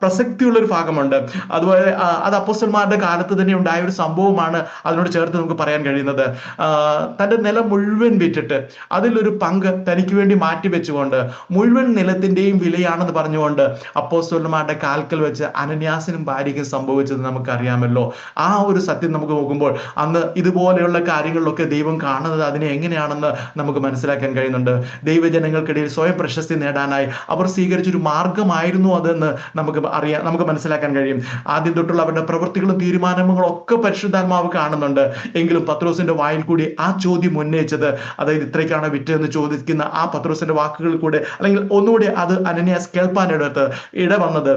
പ്രസക്തിയുള്ള ഒരു ഭാഗമുണ്ട്. അതുപോലെ അത് അപ്പോസ്തലന്മാരുടെ കാലത്ത് തന്നെ ഉണ്ടായ ഒരു സംഭവമാണ് അതിനോട് ചേർത്ത് നമുക്ക് പറയാൻ കഴിയുന്നത്. തന്റെ നിലം മുഴുവൻ വിറ്റിട്ട് അതിലൊരു പങ്ക് തനിക്ക് വേണ്ടി മാറ്റിവെച്ചുകൊണ്ട് മുഴുവൻ നിലത്തിന്റെയും വിലയാണെന്ന് പറഞ്ഞുകൊണ്ട് അപ്പോസ്തലന്മാരുടെ കാൽക്കൽ വെച്ച് അനന്യാസിനും ഭാര്യയ്ക്കും സംഭവിച്ചത് നമുക്കറിയാമല്ലോ. ആ ഒരു സത്യം നമുക്ക് നോക്കുമ്പോൾ അന്ന് ഇതുപോലെയുള്ള കാര്യങ്ങളിലൊക്കെ ദൈവം കാണുന്നത് അതിനെ എങ്ങനെയാണെന്ന് നമുക്ക് മനസ്സിലാക്കാൻ കഴിയുന്നുണ്ട്. ദൈവജനങ്ങൾക്കിടയിൽ സ്വയം പ്രശസ്തി നേടാനായി അവർ സ്വീകരിച്ചൊരു മാർഗമായിരുന്നു അതെന്ന് നമുക്ക് മനസ്സിലാക്കാൻ കഴിയും. ആദ്യം തൊട്ടുള്ള അവരുടെ പ്രവൃത്തികളും തീരുമാനങ്ങളും ഒക്കെ പരിശുദ്ധാത്മാവ് കാണുന്നുണ്ട്. എങ്കിലും പത്രോസിന്റെ വായിൽ കൂടി ആ ചോദ്യം ഉന്നയിച്ചത്, അതായത് ഇത്രയ്ക്കാണ് വിറ്റെന്ന് ചോദിക്കുന്ന ആ പത്രോസിന്റെ വാക്കുകളിൽ കൂടെ അല്ലെങ്കിൽ ഒന്നുകൂടി അത് അനന്യാസ് കേൾപ്പാനിടത്ത് ഇടവന്നത്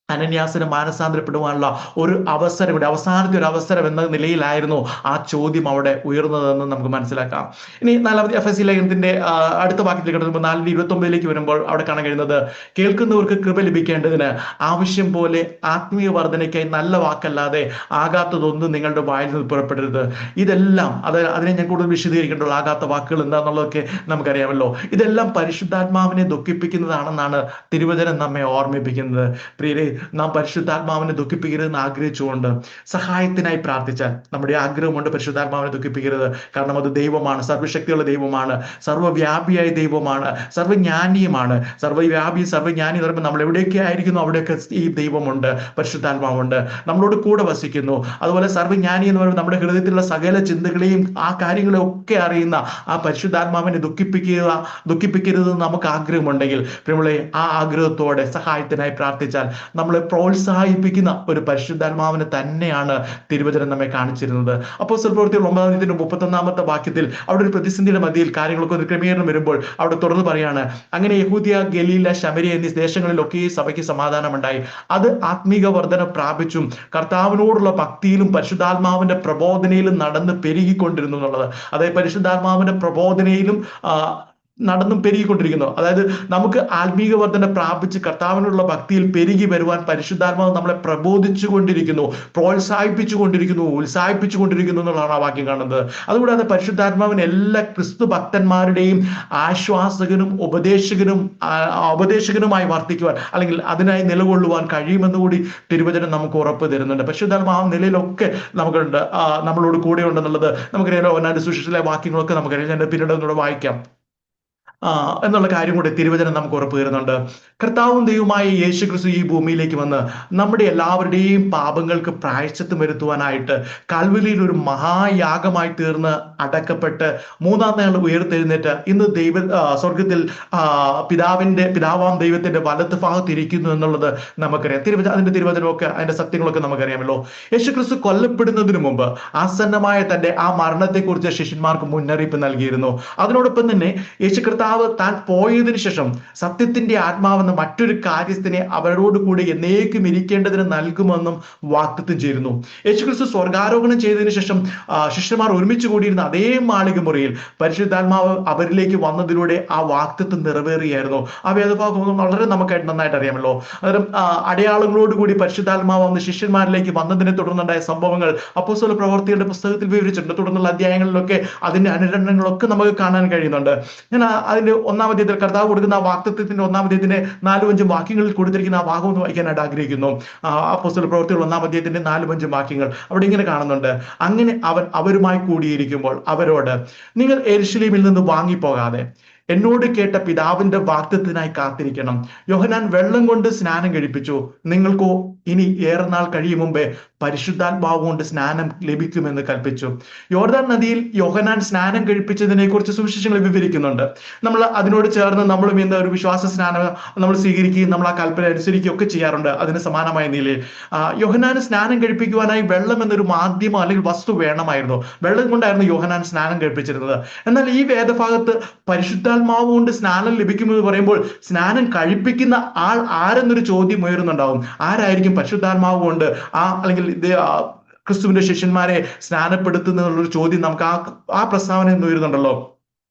അനന്യാസിന് മാനസാന്തരപ്പെടുവാനുള്ള ഒരു അവസരം കൂടി, അവസാനത്തെ ഒരു അവസരം എന്ന നിലയിലായിരുന്നു ആ ചോദ്യം അവിടെ ഉയർന്നതെന്ന് നമുക്ക് മനസ്സിലാക്കാം. ഇനി നാലാമത്തെ എഫെസ്യ ലേഖനത്തിന്റെ അടുത്ത വാക്യത്തിൽ കിടക്കുമ്പോൾ 4:29 വരുമ്പോൾ അവിടെ കാണാൻ കഴിയുന്നത്, കേൾക്കുന്നവർക്ക് കൃപ ലഭിക്കേണ്ടതിന് ആവശ്യം പോലെ ആത്മീയ വർധനയ്ക്കായി നല്ല വാക്കല്ലാതെ ആകാത്തതൊന്നും നിങ്ങളുടെ വായിൽ നിന്ന് പുറപ്പെടരുത്. ഇതെല്ലാം അതിനെ ഞാൻ കൂടുതൽ വിശദീകരിക്കേണ്ടുള്ളൂ. ആകാത്ത വാക്കുകൾ എന്താണെന്നുള്ളതൊക്കെ നമുക്കറിയാമല്ലോ. ഇതെല്ലാം പരിശുദ്ധാത്മാവിനെ ദുഃഖിപ്പിക്കുന്നതാണെന്നാണ് തിരുവചനം നമ്മെ ഓർമ്മിപ്പിക്കുന്നത്. പ്രിയരെ, നാം പരിശുദ്ധാത്മാവിനെ ദുഃഖിപ്പിക്കരുതെന്ന് ആഗ്രഹിച്ചുകൊണ്ട് സഹായത്തിനായി പ്രാർത്ഥിച്ചാൽ, നമ്മുടെ ആഗ്രഹമുണ്ട് പരിശുദ്ധാത്മാവിനെ ദുഃഖിപ്പിക്കരുത്. കാരണം അത് ദൈവമാണ്, സർവ്വശക്തിയുള്ള ദൈവമാണ്, സർവ്വവ്യാപിയായ ദൈവമാണ്, സർവ്വജ്ഞാനിയുമാണ്. സർവ്വവ്യാപി സർവ്വജ്ഞാനി എന്ന് പറയുമ്പോൾ നമ്മൾ എവിടെയൊക്കെ ആയിരിക്കുന്നു അവിടെയൊക്കെ ഈ ദൈവമുണ്ട്, പരിശുദ്ധാത്മാവുണ്ട്, നമ്മളോട് കൂടെ വസിക്കുന്നു. അതുപോലെ സർവ്വജ്ഞാനി എന്ന് പറയുമ്പോൾ നമ്മുടെ ഹൃദയത്തിലുള്ള സകല ചിന്തകളെയും ആ കാര്യങ്ങളെ ഒക്കെ അറിയുന്ന ആ പരിശുദ്ധാത്മാവിനെ ദുഃഖിപ്പിക്കരുതെന്ന് നമുക്ക് ആഗ്രഹമുണ്ടെങ്കിൽ പ്രിയമുള്ളവരെ, ആ ആഗ്രഹത്തോടെ സഹായത്തിനായി പ്രാർത്ഥിച്ചാൽ നമ്മളെ പ്രോത്സാഹിപ്പിക്കുന്ന ഒരു പരിശുദ്ധാത്മാവിനെ തന്നെയാണ് തിരുവചനം നമ്മെ കാണിച്ചിരുന്നത്. അപ്പോസ്തല പ്രവൃത്തികൾ 9:31 വാക്യത്തിൽ അവിടെ ഒരു പ്രതിസന്ധിയുടെ മധ്യയിൽ കാര്യങ്ങളൊക്കെ ഒരു ക്രമീകരണം വരുമ്പോൾ അവിടെ തുറന്നു പറയാണ്, അങ്ങനെ യഹൂദിയ, ഗലീല, ശമരിയ എന്നീ ദേശങ്ങളിലൊക്കെ ഈ സഭയ്ക്ക് സമാധാനമുണ്ടായി. അത് ആത്മീക വർധന പ്രാപിച്ചും കർത്താവിനോടുള്ള ഭക്തിയിലും പരിശുദ്ധാത്മാവിന്റെ പ്രബോധനയിലും നടന്ന് പെരുകിക്കൊണ്ടിരുന്നു എന്നുള്ളത്. അതായത് പരിശുദ്ധാത്മാവിന്റെ പ്രബോധനയിലും നടന്നും പെരുകിക്കൊണ്ടിരിക്കുന്നു. അതായത് നമുക്ക് ആത്മീക വർധന പ്രാപിച്ച് കർത്താവിനുള്ള ഭക്തിയിൽ പെരുകി വരുവാൻ പരിശുദ്ധാത്മാവ് നമ്മളെ പ്രബോധിച്ചു കൊണ്ടിരിക്കുന്നു, പ്രോത്സാഹിപ്പിച്ചു കൊണ്ടിരിക്കുന്നു, ഉത്സാഹിപ്പിച്ചു കൊണ്ടിരിക്കുന്നു എന്നുള്ളതാണ് ആ വാക്യം കാണുന്നത്. അതുകൂടാതെ പരിശുദ്ധാത്മാവിന് എല്ലാ ക്രിസ്തു ഭക്തന്മാരുടെയും ആശ്വാസകനും ഉപദേശകനുമായി വർത്തിക്കുവാൻ, അല്ലെങ്കിൽ അതിനായി നിലകൊള്ളുവാൻ കഴിയുമെന്ന് കൂടി തിരുവചനം നമുക്ക് ഉറപ്പ് തരുന്നുണ്ട്. പരിശുദ്ധാത്മാവ് നിലയിലൊക്കെ നമുക്കുണ്ട്, നമ്മളോട് കൂടെ ഉണ്ടെന്നുള്ളത് നമുക്കറിയാലോ. ഒന്നാം സുവിശേഷത്തിലെ വാക്യങ്ങളൊക്കെ നമുക്കറിയാം. ഞാൻ പിന്നീട് ഒന്നുകൂടെ വായിക്കാം എന്നുള്ള കാര്യം കൂടി തിരുവചനം നമുക്ക് ഉറപ്പ് തരുന്നുണ്ട്. കർത്താവും ദൈവമായ യേശു ക്രിസ്തു ഈ ഭൂമിയിലേക്ക് വന്ന് നമ്മുടെ എല്ലാവരുടെയും പാപങ്ങൾക്ക് പ്രായശ്ചിത്തം വരുത്തുവാനായിട്ട് കൽവരിയിൽ ഒരു മഹായാഗമായി തീർന്ന് അടക്കപ്പെട്ട് മൂന്നാം നാൾ ഉയർത്തെഴുന്നേറ്റ് ഇന്ന് സ്വർഗത്തിൽ പിതാവാം ദൈവത്തിന്റെ വലത്ത് ഭാഗത്ത് ഇരിക്കുന്നു എന്നുള്ളത് നമുക്കറിയാം. അതിന്റെ തിരുവചനമൊക്കെ അതിന്റെ സത്യങ്ങളൊക്കെ നമുക്കറിയാമല്ലോ. യേശു ക്രിസ്തു കൊല്ലപ്പെടുന്നതിന് മുമ്പ് ആസന്നമായ തന്റെ ആ മരണത്തെക്കുറിച്ച് ശിഷ്യന്മാർക്ക് മുന്നറിയിപ്പ് നൽകിയിരുന്നു. അതിനോടൊപ്പം തന്നെ യേശു കർത്താവ് താൻ പോയതിനു ശേഷം സത്യത്തിന്റെ ആത്മാവെന്ന മറ്റൊരു കാര്യസ്ഥനെ അവരോട് കൂടി എന്നേക്കും ഇരിക്കേണ്ടതിന് നൽകുമെന്നും വാഗ്ദത്തം ചെയ്തിരുന്നു. യേശുക്രിസ്തു സ്വർഗാരോഹണം ചെയ്തതിനു ശേഷം ശിഷ്യന്മാർ ഒരുമിച്ച് കൂടിയിരുന്ന അതേ മാളിക മുറിയിൽ പരിശുദ്ധാത്മാവ് അവരിലേക്ക് വന്നതിലൂടെ ആ വാഗ്ദത്തം നിറവേറിയായിരുന്നു. ആ വേദഭാഗം വളരെ നമുക്കായിട്ട് നന്നായിട്ട് അറിയാമല്ലോ. അന്നേരം അടയാളങ്ങളോടുകൂടി പരിശുദ്ധാത്മാവ് വന്ന് ശിഷ്യന്മാരിലേക്ക് വന്നതിനെ തുടർന്നുണ്ടായ സംഭവങ്ങൾ അപ്പോസ്തല പ്രവർത്തികളുടെ പുസ്തകത്തിൽ വിവരിച്ചിട്ടുണ്ട്. തുടർന്നുള്ള അധ്യായങ്ങളിലൊക്കെ അതിന്റെ അനുരണങ്ങളൊക്കെ നമുക്ക് കാണാൻ കഴിയുന്നുണ്ട്. ഞാൻ അതിന്റെ ഒന്നാം അധ്യായത്തിൽ കർത്താവ് കൊടുക്കുന്ന ആ വാഗ്ദത്തത്തിന്റെ ഒന്നാം അധ്യായത്തിന്റെ 4-5 വാക്യങ്ങളിൽ കൊടുത്തിരിക്കുന്ന ആ ഭാഗം ഒന്ന് വായിക്കാനായിട്ട് ആഗ്രഹിക്കുന്നു. അപ്പോസ്തല പ്രവൃത്തികൾ 1-ാം അധ്യായത്തിന്റെ 4-5 വാക്യങ്ങൾ അവിടെ ഇങ്ങനെ കാണുന്നുണ്ട്. അങ്ങനെ അവൻ അവരുമായി കൂടിയിരിക്കുമ്പോൾ അവരോട്, നിങ്ങൾ യെരൂശലേമിൽ നിന്ന് വാങ്ങിപ്പോകാതെ എന്നോട് കേട്ട പിതാവിന്റെ വാഗ്ദത്തത്തിനായി കാത്തിരിക്കണം. യോഹന്നാൻ വെള്ളം കൊണ്ട് സ്നാനം കഴിപ്പിച്ചു, നിങ്ങൾക്കോ ഇനി ഏറെ നാൾ കഴിയും മുമ്പേ പരിശുദ്ധാത്മാവ് കൊണ്ട് സ്നാനം ലഭിക്കുമെന്ന് കൽപ്പിച്ചു. യോർദാൻ നദിയിൽ യോഹന്നാൻ സ്നാനം കഴിപ്പിച്ചതിനെ കുറിച്ച് സുവിശേഷങ്ങൾ വിവരിക്കുന്നുണ്ട്. നമ്മൾ അതിനോട് ചേർന്ന് നമ്മളും ഇന്ന് ഒരു വിശ്വാസ സ്നാനം നമ്മൾ സ്വീകരിക്കുകയും നമ്മൾ ആ കൽപ്പന അനുസരിക്കുകയും ഒക്കെ ചെയ്യാറുണ്ട്. അതിന് സമാനമായ നിലയിൽ യോഹന്നാന് സ്നാനം കഴിപ്പിക്കുവാനായി വെള്ളം എന്നൊരു മാധ്യമം അല്ലെങ്കിൽ വസ്തു വേണമായിരുന്നു. വെള്ളം കൊണ്ടായിരുന്നു യോഹന്നാൻ സ്നാനം കഴിപ്പിച്ചിരുന്നത്. എന്നാൽ ഈ വേദഭാഗത്ത് പരിശുദ്ധാത്മാവ് കൊണ്ട് സ്നാനം ലഭിക്കുമെന്ന് പറയുമ്പോൾ സ്നാനം കഴിപ്പിക്കുന്ന ആൾ ആരെന്നൊരു ചോദ്യം ഉയരുന്നുണ്ടാവും. ആരായിരിക്കും പരിശുദ്ധാത്മാവ് കൊണ്ട് അല്ലെങ്കിൽ ക്രിസ്തുവിന്റെ ശിഷ്യന്മാരെ സ്നാനപ്പെടുത്തുന്നതിനുള്ളൊരു ചോദ്യം നമുക്ക് ആ പ്രസ്താവന ഉയരുന്നുണ്ടല്ലോ.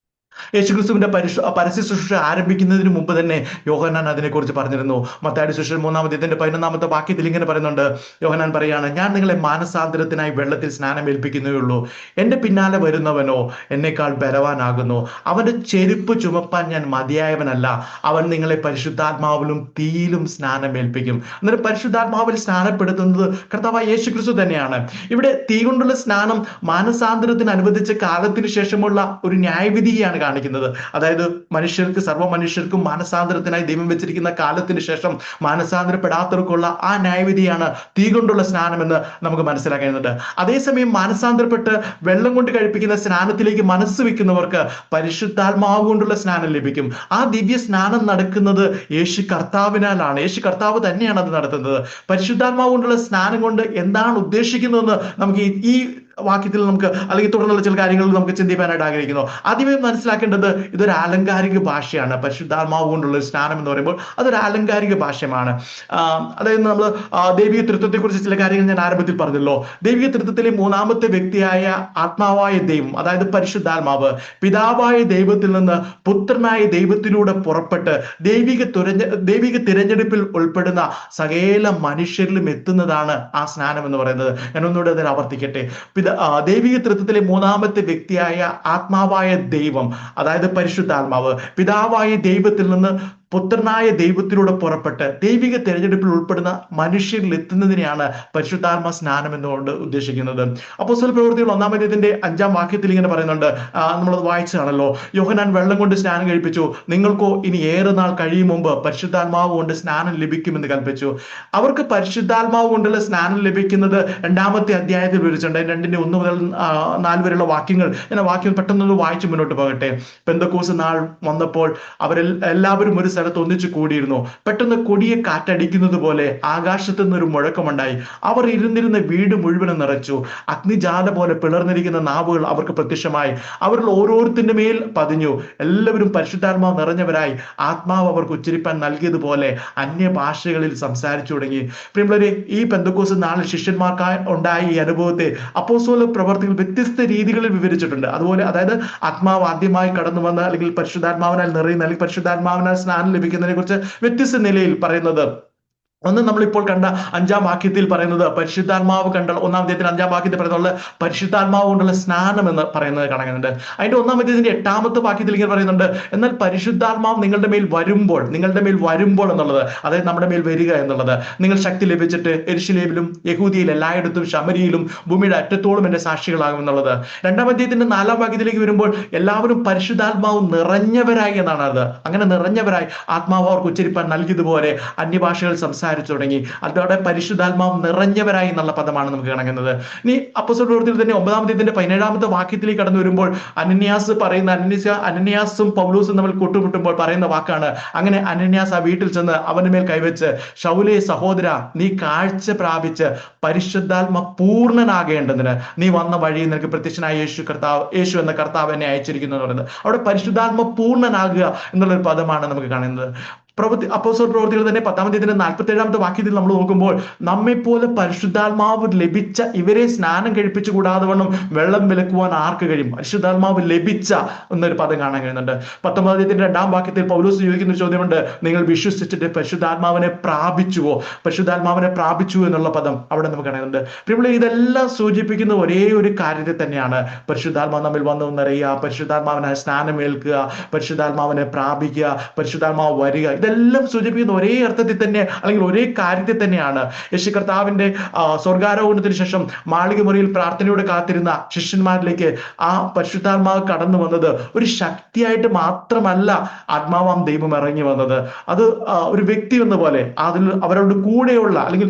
യേശുക്രിസ്തുവിന്റെ പരസ്യ ശുശ്രൂഷ ആരംഭിക്കുന്നതിന് മുമ്പ് തന്നെ യോഹന്നാൻ അതിനെക്കുറിച്ച് പറഞ്ഞിരുന്നു. മത്തായിയുടെ സുവിശേഷം 3-ാം അധ്യായത്തിന്റെ 11-ാമത്തെ വാക്യത്തിൽ ഇങ്ങനെ പറയുന്നുണ്ട്. യോഹന്നാൻ പറയാണ്, ഞാൻ നിങ്ങളെ മാനസാന്തരത്തിനായി വെള്ളത്തിൽ സ്നാനം ഏൽപ്പിക്കുന്നേയുള്ളൂ. എന്റെ പിന്നാലെ വരുന്നവനോ എന്നേക്കാൾ ബലവാനാകുന്നു. അവന്റെ ചെരുപ്പ് ചുമപ്പാൻ ഞാൻ മതിയായവനല്ല. അവൻ നിങ്ങളെ പരിശുദ്ധാത്മാവിലും തീയിലും സ്നാനം ഏൽപ്പിക്കും. അന്നേരം പരിശുദ്ധാത്മാവിൽ സ്നാനപ്പെടുത്തുന്നത് കർത്താവായ യേശുക്രിസ്തു തന്നെയാണ്. ഇവിടെ തീ കൊണ്ടുള്ള സ്നാനം മാനസാന്തരത്തിന് അനുവദിച്ച കാലത്തിന് ശേഷമുള്ള ഒരു ന്യായവിധിയാണ് കാണിക്കുന്നത്. അതായത് സർവ്വ മനുഷ്യർക്കും മാനസാന്തരത്തിനായി ദൈവം വെച്ചിരിക്കുന്ന കാലത്തിന് ശേഷം മാനസാന്തരപ്പെടാത്തവർക്കുള്ള ആ ന്യായവിധിയാണ് തീ കൊണ്ടുള്ള സ്നാനം എന്ന് നമുക്ക് മനസ്സിലാക്കേണ്ടതുണ്ട്. അതേസമയം മാനസാന്തരപ്പെട്ട് വെള്ളം കൊണ്ട് കഴിപ്പിക്കുന്ന സ്നാനത്തിലേക്ക് മനസ്സ് വെക്കുന്നവർക്ക് പരിശുദ്ധാത്മാവ് കൊണ്ടുള്ള സ്നാനം ലഭിക്കും. ആ ദിവ്യ സ്നാനം നടക്കുന്നത് യേശു കർത്താവിനാലാണ്. യേശു കർത്താവ് തന്നെയാണ് അത് നടത്തുന്നത്. പരിശുദ്ധാത്മാവ് കൊണ്ടുള്ള സ്നാനം കൊണ്ട് എന്താണ് ഉദ്ദേശിക്കുന്നതെന്ന് നമുക്ക് ഈ വാക്യത്തിൽ നമുക്ക് അല്ലെങ്കിൽ തുടർന്നുള്ള ചില കാര്യങ്ങളിൽ നമുക്ക് ചിന്തിക്കാനായിട്ട് ആഗ്രഹിക്കുന്നു. ആദ്യമേ മനസ്സിലാക്കേണ്ടത് ഇതൊരു ആലങ്കാരിക ഭാഷയാണ്. പരിശുദ്ധാത്മാവ് കൊണ്ടുള്ള സ്നാനം എന്ന് പറയുമ്പോൾ അതൊരു ആലങ്കാരിക ഭാഷ്യമാണ്. അതായത് നമ്മൾ ദൈവിക തൃത്വത്തെ കുറിച്ച് ചില കാര്യങ്ങൾ ഞാൻ ആരംഭത്തിൽ പറഞ്ഞല്ലോ. ദൈവിക തൃത്വത്തിലെ മൂന്നാമത്തെ വ്യക്തിയായ ആത്മാവായ ദൈവം, അതായത് പരിശുദ്ധാത്മാവ്, പിതാവായ ദൈവത്തിൽ നിന്ന് പുത്രനായ ദൈവത്തിലൂടെ പുറപ്പെട്ട് ദൈവിക തിരഞ്ഞെടുപ്പിൽ ഉൾപ്പെടുന്ന സകല മനുഷ്യരിലും എത്തുന്നതാണ് ആ സ്നാനം എന്ന് പറയുന്നത്. ഞാൻ ഒന്നുകൂടെ അതിൽ ആവർത്തിക്കട്ടെ. ദൈവിക തൃത്വത്തിലെ മൂന്നാമത്തെ വ്യക്തിയായ ആത്മാവായ ദൈവം, അതായത് പരിശുദ്ധാത്മാവ്, പിതാവായ ദൈവത്തിൽ നിന്ന് പുത്രനായ ദൈവത്തിലൂടെ പുറപ്പെട്ട് ദൈവിക തിരഞ്ഞെടുപ്പിൽ ഉൾപ്പെടുന്ന മനുഷ്യരിൽ എത്തുന്നതിനെയാണ് പരിശുദ്ധാത്മ സ്നാനം എന്നുകൊണ്ട് ഉദ്ദേശിക്കുന്നത്. അപ്പോസ്തല പ്രവൃത്തികൾ 1-ാം അധ്യായത്തിന്റെ 5-ാം വാക്യത്തിൽ ഇങ്ങനെ പറയുന്നുണ്ട്, നമ്മളത് വായിച്ചതാണല്ലോ. യോഹന്നാൻ വെള്ളം കൊണ്ട് സ്നാനം കഴിപ്പിച്ചു, നിങ്ങൾക്കോ ഇനി ഏറെ നാൾ കഴിയും മുമ്പ് പരിശുദ്ധാത്മാവ് കൊണ്ട് സ്നാനം ലഭിക്കുമെന്ന് കൽപ്പിച്ചു. അവർക്ക് പരിശുദ്ധാത്മാവ് കൊണ്ടുള്ള സ്നാനം ലഭിക്കുന്നത് 2-ാമത്തെ അധ്യായത്തിൽ വിവരിച്ചിട്ടുണ്ട്. 2-ന്റെ 1 മുതൽ 4 വരെയുള്ള വാക്യങ്ങൾ, ഞാൻ വാക്യം പെട്ടെന്ന് വായിച്ചു മുന്നോട്ട് പോകട്ടെ. പെന്തക്കോസ്ത് നാൾ വന്നപ്പോൾ അവരെല്ലാവരും ഒരു സ്ഥലത്ത് ഒന്നിച്ചു കൂടിയിരുന്നു. പെട്ടെന്ന് കൊടിയ കാറ്റടിക്കുന്നത് പോലെ ആകാശത്തു നിന്നൊരു മുഴക്കമുണ്ടായി. അവർ ഇരുന്നിരുന്ന വീട് മുഴുവനും നിറച്ചു. അഗ്നിജാല പോലെ പിളർന്നിരിക്കുന്ന നാവുകൾ അവർക്ക് പ്രത്യക്ഷമായി. അവരിൽ ഓരോരുത്തരുടെ മേൽ പതിഞ്ഞു. എല്ലാവരും പരിശുദ്ധാത്മാവ് നിറഞ്ഞവരായി ആത്മാവ് അവർക്ക് ഉച്ചരിപ്പാൻ നൽകിയതുപോലെ അന്യഭാഷകളിൽ സംസാരിച്ചു തുടങ്ങി. പ്രിയമുള്ളവരെ, ഈ പെന്തക്കോസ്ത് നാളിൽ ശിഷ്യന്മാർക്കായി ഉണ്ടായ ഈ അനുഭവത്തെ അപ്പോസ്തല പ്രവർത്തികൾ വ്യത്യസ്ത രീതികളിൽ വിവരിച്ചിട്ടുണ്ട്. അതുപോലെ അതായത് ആത്മാവ് ആദ്യമായി കടന്നു വന്ന് അല്ലെങ്കിൽ പരിശുദ്ധാത്മാവിനാൽ നിറയുന്ന അല്ലെങ്കിൽ പരിശുദ്ധാത്മാവിനാൽ സ്നാനം ലഭിക്കുന്നതിനെ കുറിച്ച് വ്യത്യസ്ത നിലയിൽ പറയുന്നത്. ഒന്ന്, നമ്മളിപ്പോൾ കണ്ട 5-ാം വാക്യത്തിൽ പറയുന്നത് പരിശുദ്ധാത്മാവ് കണ്ട 1-ാം അധ്യായത്തിൽ 5-ാം വാക്യത്തിൽ പറയുന്നത് പരിശുദ്ധാത്മാവ് കൊണ്ടുള്ള സ്നാനം എന്ന് പറയുന്നത് കാണുന്നുണ്ട്. അതിന്റെ 1-ാം അധ്യായത്തിന്റെ 8-ാമത്തെ വാക്യത്തിൽ ഇങ്ങനെ പറയുന്നുണ്ട്, എന്നാൽ പരിശുദ്ധാത്മാവ് നിങ്ങളുടെ മേൽ വരുമ്പോൾ എന്നുള്ളത്, അതായത് നമ്മുടെ മേൽ വരിക എന്നുള്ളത്, നിങ്ങൾ ശക്തി ലഭിച്ചിട്ട് യെരൂശലേമിലും യഹൂദിയയിൽ എല്ലായിടത്തും ശമരിയിലും ഭൂമിയുടെ അറ്റത്തോളം എന്റെ സാക്ഷികളാകും എന്നുള്ളത്. 2-ാം അധ്യായത്തിന്റെ 4-ാം വാക്യത്തിലേക്ക് വരുമ്പോൾ എല്ലാവരും പരിശുദ്ധാത്മാവ് നിറഞ്ഞവരായി എന്നാണ്. അത് അങ്ങനെ നിറഞ്ഞവരായി ആത്മാവ് അവർക്ക് ഉച്ചരിപ്പാൻ നൽകിയതുപോലെ അന്യഭാഷകൾ സംസാരിച്ചു തുടങ്ങി. അതോടെ പരിശുദ്ധാത്മാവ് നിറഞ്ഞവരായി എന്നുള്ള പദമാണ് നമുക്ക് കാണുന്നത്. ഇനി അപ്പോസ്തല പ്രവൃത്തിയിൽ തന്നെ 9-ാം അധ്യായത്തിന്റെ 17-ാമത്തെ വാക്യത്തിലേക്ക് കടന്നു വരുമ്പോൾ അനന്യാസും പൗലോസും തമ്മിൽ കൂട്ടുമുട്ടുമ്പോൾ പറയുന്ന വാക്കാണ്, അങ്ങനെ അനന്യാസ് ആ വീട്ടിൽ ചെന്ന് അവന്റെ മേൽ കൈവച്ച്, ശൗലേ സഹോദര, നീ കാഴ്ച പ്രാപിച്ച് പരിശുദ്ധാത്മ പൂർണ്ണനാകേണ്ടതിന് നീ വന്ന വഴി നിനക്ക് പ്രത്യക്ഷനായ യേശു എന്ന കർത്താവ് എന്നെ അയച്ചിരിക്കുന്നു എന്ന് പറയുന്നത്. അവിടെ പരിശുദ്ധാത്മ പൂർണ്ണനാകുക എന്നുള്ളൊരു പദമാണ് നമുക്ക് കാണുന്നത്. അപ്പോസ്തല പ്രവൃത്തികൾ തന്നെ 10-ാം അധ്യായത്തിന്റെ 47-ാമത്തെ വാക്യത്തിൽ നമ്മൾ നോക്കുമ്പോൾ, നമ്മെ പോലെ പരിശുദ്ധാത്മാവ് ലഭിച്ച ഇവരെ സ്നാനം കഴിപ്പിച്ചു കൂടാതെ വണ്ണം വെള്ളം വിലക്കുവാൻ ആർക്ക് കഴിയും? പരിശുദ്ധാത്മാവ് ലഭിച്ച എന്നൊരു പദം കാണാൻ കഴിയുന്നുണ്ട്. 19-ാം അധ്യായത്തിന്റെ 2-ാം വാക്യത്തിൽ പൗലോസ് ചോദിക്കുന്ന ഒരു ചോദ്യമുണ്ട്, നിങ്ങൾ വിശ്വസിച്ചിട്ട് പരിശുദ്ധാത്മാവിനെ പ്രാപിച്ചുവോ? പരിശുദ്ധാത്മാവിനെ പ്രാപിച്ചു എന്നുള്ള പദം അവിടെ നമുക്ക് കാണുന്നുണ്ട്. പിന്നെ ഇതെല്ലാം സൂചിപ്പിക്കുന്ന ഒരേ ഒരു കാര്യത്തെ തന്നെയാണ്, പരിശുദ്ധാത്മാവ് നമ്മിൽ വന്നു നിറയുക, പരിശുദ്ധാത്മാവിനെ സ്നാനം ഏൽക്കുക, പരിശുദ്ധാത്മാവിനെ പ്രാപിക്കുക, പരിശുദ്ധാത്മാവ് വരിക. ഇതെല്ലാം സൂചിപ്പിക്കുന്ന ഒരേ അർത്ഥത്തിൽ തന്നെ അല്ലെങ്കിൽ ഒരേ കാര്യത്തെ തന്നെയാണ്. യേശു കർത്താവിന്റെ സ്വർഗാരോഹണത്തിന് ശേഷം മാളിക മുറിയിൽ പ്രാർത്ഥനയോടെ കാത്തിരുന്ന ശിഷ്യന്മാരിലേക്ക് ആ പരിശുദ്ധാത്മാവ് കടന്നു വന്നത് ഒരു ശക്തിയായിട്ട് മാത്രമല്ല ആത്മാവാം ദൈവം ഇറങ്ങി വന്നത്. അത് ഒരു വ്യക്തി എന്ന പോലെ അതിൽ അവരുടെ കൂടെയുള്ള അല്ലെങ്കിൽ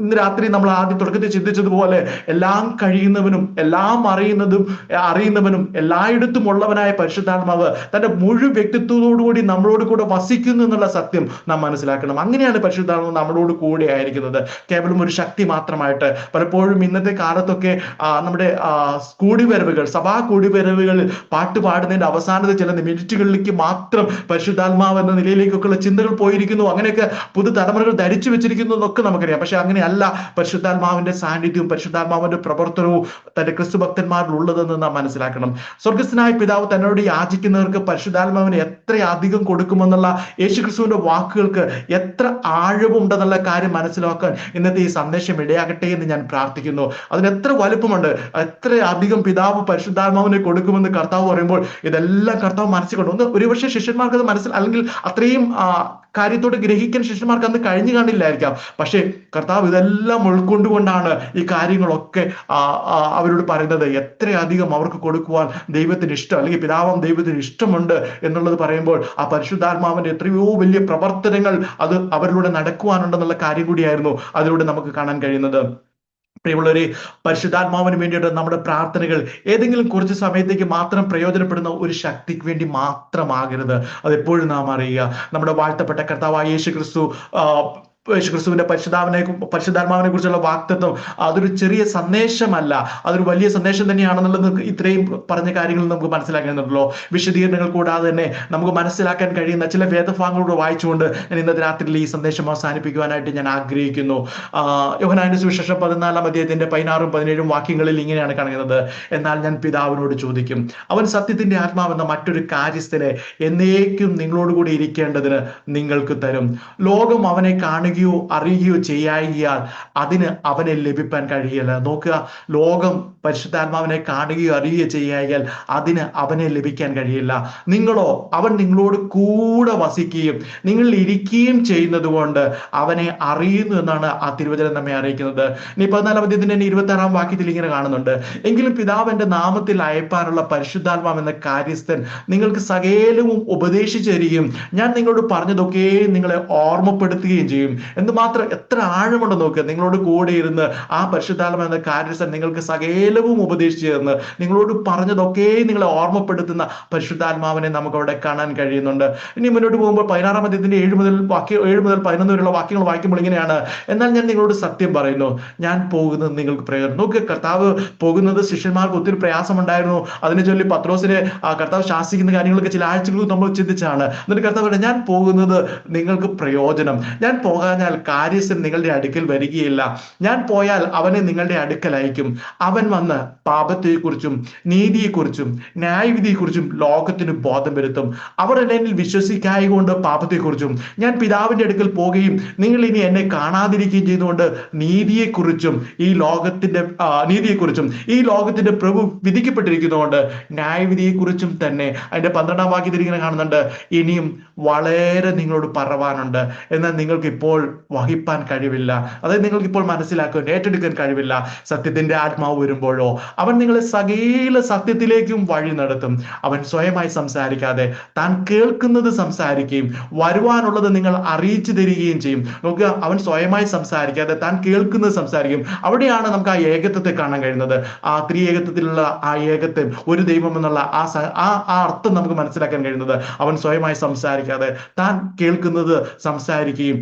ഇന്ന് രാത്രി നമ്മൾ ആദ്യം തുടക്കത്തിൽ ചിന്തിച്ചതുപോലെ എല്ലാം കഴിയുന്നവനും എല്ലാം അറിയുന്നവനും എല്ലായിടത്തും ഉള്ളവനായ പരിശുദ്ധാത്മാവ് തന്റെ മുഴു വ്യക്തിത്വത്തോടുകൂടി നമ്മളോട് കൂടെ വസിക്കുന്നു എന്നുള്ള സത്യം നാം മനസ്സിലാക്കണം. അങ്ങനെയാണ് പരിശുദ്ധാത്മാവ് നമ്മളോട് കൂടെ ആയിരിക്കുന്നത്. കേവലം ഒരു ശക്തി മാത്രമായിട്ട് പലപ്പോഴും ഇന്നത്തെ കാലത്തൊക്കെ നമ്മുടെ സഭാ കൂടിവരവുകളിൽ പാട്ട് പാടുന്നതിന്റെ അവസാനത്തെ ചില മിനിറ്റുകളിലേക്ക് മാത്രം പരിശുദ്ധാത്മാവ് എന്ന നിലയിലേക്കൊക്കെയുള്ള ചിന്തകൾ പോയിരിക്കുന്നു. അങ്ങനെയൊക്കെ പുതുതലമുറകൾ ധരിച്ചു വെച്ചിരിക്കുന്നു എന്നൊക്കെ നമുക്കറിയാം. പക്ഷെ അങ്ങനെയല്ല പരിശുദ്ധാത്മാവിന്റെ സാന്നിധ്യവും പരിശുദ്ധാത്മാവിന്റെ പ്രവർത്തനവും തന്റെ ക്രിസ്തു ഭക്തന്മാരിൽ ഉള്ളതെന്ന് നാം മനസ്സിലാക്കണം. സ്വർഗസ്ഥനായ പിതാവ് തന്നോട് യാചിക്കുന്നവർക്ക് പരിശുദ്ധാത്മാവിനെ എത്രയധികം കൊടുക്കുമെന്നുള്ള യേശുക്രിസ്തുവിന്റെ വാക്കുകൾക്ക് എത്ര ആഴവുണ്ടെന്നുള്ള കാര്യം മനസ്സിലാക്കാൻ ഇന്നത്തെ ഈ സന്ദേശം ഇടയാകട്ടെ എന്ന് ഞാൻ പ്രാർത്ഥിക്കുന്നു. അതിന് എത്ര വലുപ്പമുണ്ട്, എത്ര അധികം പിതാവ് പരിശുദ്ധാത്മാവിനെ കൊടുക്കുമെന്ന് കർത്താവ് പറയുമ്പോൾ ഇതെല്ലാം കർത്താവ് മനസ്സിൽ കൊണ്ട് ഒന്ന് ഒരുപക്ഷെ ശിഷ്യന്മാർക്ക് അത് അല്ലെങ്കിൽ അത്രയും കാര്യത്തോട് ഗ്രഹിക്കാൻ ശിഷ്യന്മാർക്ക് അന്ന് കഴിഞ്ഞു കാണില്ലായിരിക്കാം. പക്ഷെ കർത്താവ് ഇതെല്ലാം ഉൾക്കൊണ്ടുകൊണ്ടാണ് ഈ കാര്യങ്ങളൊക്കെ അവരോട് പറയുന്നത്. എത്രയധികം അവർക്ക് കൊടുക്കുവാൻ ദൈവത്തിന് ഇഷ്ടം അല്ലെങ്കിൽ പിതാവാം ദൈവത്തിന് ഇഷ്ടമുണ്ട് എന്നുള്ളത് പറയുമ്പോൾ ആ പരിശുദ്ധാത്മാവിന്റെ എത്രയോ വലിയ പ്രവർത്തനങ്ങൾ അത് അവരിലൂടെ നടക്കുവാനുണ്ടെന്നുള്ള കാര്യം കൂടിയായിരുന്നു അതിലൂടെ നമുക്ക് കാണാൻ കഴിയുന്നത്. പ്രിയമുള്ളവരെ, പരിശുദ്ധാത്മാവിന് വേണ്ടിയിട്ട് നമ്മുടെ പ്രാർത്ഥനകൾ ഏതെങ്കിലും കുറച്ച് സമയത്തേക്ക് മാത്രം പ്രയോജനപ്പെടുന്ന ഒരു ശക്തിക്ക് വേണ്ടി മാത്രമാകരുത്. അതെപ്പോഴും നാം അറിയുക, നമ്മുടെ വാഴ്ത്തപ്പെട്ട കർത്താവായ യേശു ക്രിസ്തു യേശുക്രിസ്തുവിന്റെ പരിശുദ്ധാത്മാവിനെ കുറിച്ചുള്ള വാഗ്ദത്തം അതൊരു ചെറിയ സന്ദേശമല്ല, അതൊരു വലിയ സന്ദേശം തന്നെയാണെന്നുള്ളത് ഇത്രയും പറഞ്ഞ കാര്യങ്ങൾ നമുക്ക് മനസ്സിലാക്കുന്നുണ്ടല്ലോ. വിശദീകരണങ്ങൾ കൂടാതെ തന്നെ നമുക്ക് മനസ്സിലാക്കാൻ കഴിയുന്ന ചില വേദഭാഗങ്ങളോട് വായിച്ചുകൊണ്ട് ഞാൻ ഇന്നത്തെ രാത്രിയിൽ ഈ സന്ദേശം അവസാനിപ്പിക്കുവാനായിട്ട് ഞാൻ ആഗ്രഹിക്കുന്നു. യോഹന്നാന്റെ സുവിശേഷം 14-ാം അധ്യായത്തിന്റെ 16-ഉം 17-ഉം വാക്യങ്ങളിൽ ഇങ്ങനെയാണ് കാണുന്നത്: എന്നാൽ ഞാൻ പിതാവിനോട് ചോദിക്കും, അവൻ സത്യത്തിന്റെ ആത്മാവെന്ന മറ്റൊരു കാര്യസ്ഥനെ എന്നേക്കും നിങ്ങളോടുകൂടി ഇരിക്കേണ്ടതിന് നിങ്ങൾക്ക് തരും. ലോകം അവനെ കാണുകയോ അറിയുകയോ ചെയ്യായികയാൽ അതിന് അവനെ ലഭിപ്പാൻ കഴിയില്ല. നോക്കുക, ലോകം പരിശുദ്ധാത്മാവിനെ കാണുകയോ അറിയുകയോ ചെയ്യായാൽ അതിന് അവനെ ലഭിക്കാൻ കഴിയില്ല. നിങ്ങളോ അവൻ നിങ്ങളോട് കൂടെ വസിക്കുകയും നിങ്ങളിൽ ഇരിക്കുകയും ചെയ്യുന്നത് കൊണ്ട് അവനെ അറിയുന്നു എന്നാണ് ആ തിരുവചനം നമ്മെ അറിയിക്കുന്നത്. ഇനി 14-ാം അധ്യായത്തിന്റെ 26-ാം വാക്യത്തിൽ ഇങ്ങനെ കാണുന്നുണ്ട്: എങ്കിലും പിതാവ് എന്റെ നാമത്തിൽ അയപ്പാനുള്ള പരിശുദ്ധാത്മാവ് എന്ന കാര്യസ്ഥൻ നിങ്ങൾക്ക് സകലവും ഉപദേശിച്ചു തരികയും ഞാൻ നിങ്ങളോട് പറഞ്ഞതൊക്കെ നിങ്ങളെ ഓർമ്മപ്പെടുത്തുകയും ചെയ്യും. എന്ന് മാത്രം എത്ര ആഴമുണ്ട് നോക്കുക. നിങ്ങളോട് കൂടെ ഇരുന്ന് ആ പരിശുദ്ധാത്മാവ് എന്ന കാര്യസ്ഥൻ നിങ്ങൾക്ക് സകലവും ഉപദേശിച്ചു തന്ന് നിങ്ങളോട് പറഞ്ഞതൊക്കെ നിങ്ങളെ ഓർമ്മപ്പെടുത്തുന്ന പരിശുദ്ധാത്മാവിനെ നമുക്ക് അവിടെ കാണാൻ കഴിയുന്നുണ്ട്. ഇനി മുന്നോട്ട് പോകുമ്പോൾ 16-ാം അധ്യായത്തിന്റെ 7 മുതൽ 11 വരെയുള്ള വാക്യങ്ങൾ വായിക്കുമ്പോൾ ഇങ്ങനെയാണ്: എന്നാൽ ഞാൻ നിങ്ങളോട് സത്യം പറയുന്നു, ഞാൻ പോകുന്നത് നിങ്ങൾക്ക് പ്രയോജനം. നോക്കുക, കർത്താവ് പോകുന്നത് ശിഷ്യന്മാർക്ക് ഒത്തിരി പ്രയാസമുണ്ടായിരുന്നു. അതിനെ ചൊല്ലി പത്രോസിനെ കർത്താവ് ശാസിക്കുന്ന കാര്യങ്ങളൊക്കെ ചില ആഴ്ചകൾ നമ്മൾ ചിന്തിച്ചാണ്. എന്നിട്ട് കർത്താവ് പറഞ്ഞു, ഞാൻ പോകുന്നത് നിങ്ങൾക്ക് പ്രയോജനം. ഞാൻ പോകാഞ്ഞാൽ കാര്യസ്ഥൻ നിങ്ങളുടെ അടുക്കൽ വരികയില്ല. ഞാൻ പോയാൽ അവനെ നിങ്ങളുടെ അടുക്കൽ അയക്കും. അവൻ വന്ന് പാപത്തെക്കുറിച്ചും നീതിയെക്കുറിച്ചും ന്യായവിധിയെക്കുറിച്ചും ലോകത്തിന് ബോധം വരുത്തും. അവർ എന്നിൽ വിശ്വസിക്കായ കൊണ്ട് പാപത്തെക്കുറിച്ചും ഞാൻ പിതാവിന്റെ അടുക്കൽ പോകുകയും നിങ്ങൾ ഇനി എന്നെ കാണാതിരിക്കുകയും ചെയ്തുകൊണ്ട് നീതിയെക്കുറിച്ചും ഈ ലോകത്തിന്റെ പ്രഭു വിധിക്കപ്പെട്ടിരിക്കുന്നതുകൊണ്ട് ന്യായവിധിയെക്കുറിച്ചും തന്നെ. അതിന്റെ 12-ാം വാക്യത്തിൽ ഇങ്ങനെ കാണുന്നുണ്ട്: ഇനിയും വളരെ നിങ്ങളോട് പറവാനുണ്ട്, എന്നാൽ നിങ്ങൾക്ക് ഇപ്പോൾ വഹിപ്പാൻ കഴിവില്ല. അതായത് നിങ്ങൾക്ക് ഇപ്പോൾ മനസ്സിലാക്കാൻ ഏറ്റെടുക്കാൻ കഴിവില്ല. സത്യത്തിന്റെ ആത്മാവ് വരുമ്പോഴോ അവൻ നിങ്ങളെ സകല സത്യത്തിലേക്കും വഴി നടത്തും. അവൻ സ്വയമായി സംസാരിക്കാതെ താൻ കേൾക്കുന്നത് സംസാരിക്കുകയും വരുവാനുള്ളത് നിങ്ങൾ അറിയിച്ചു തരികയും ചെയ്യും. നോക്കുക, അവൻ സ്വയമായി സംസാരിക്കാതെ താൻ കേൾക്കുന്നത് സംസാരിക്കും. അവിടെയാണ് നമുക്ക് ആ ഏകത്വത്തെ കാണാൻ കഴിയുന്നത്. ആ ത്രിയേകത്വത്തിലുള്ള ആ ഏകത്വം, ഒരു ദൈവം എന്നുള്ള ആ അർത്ഥം നമുക്ക് മനസ്സിലാക്കാൻ കഴിയുന്നത്. അവൻ സ്വയമായി സംസാരിക്കാതെ താൻ കേൾക്കുന്നത് സംസാരിക്കുകയും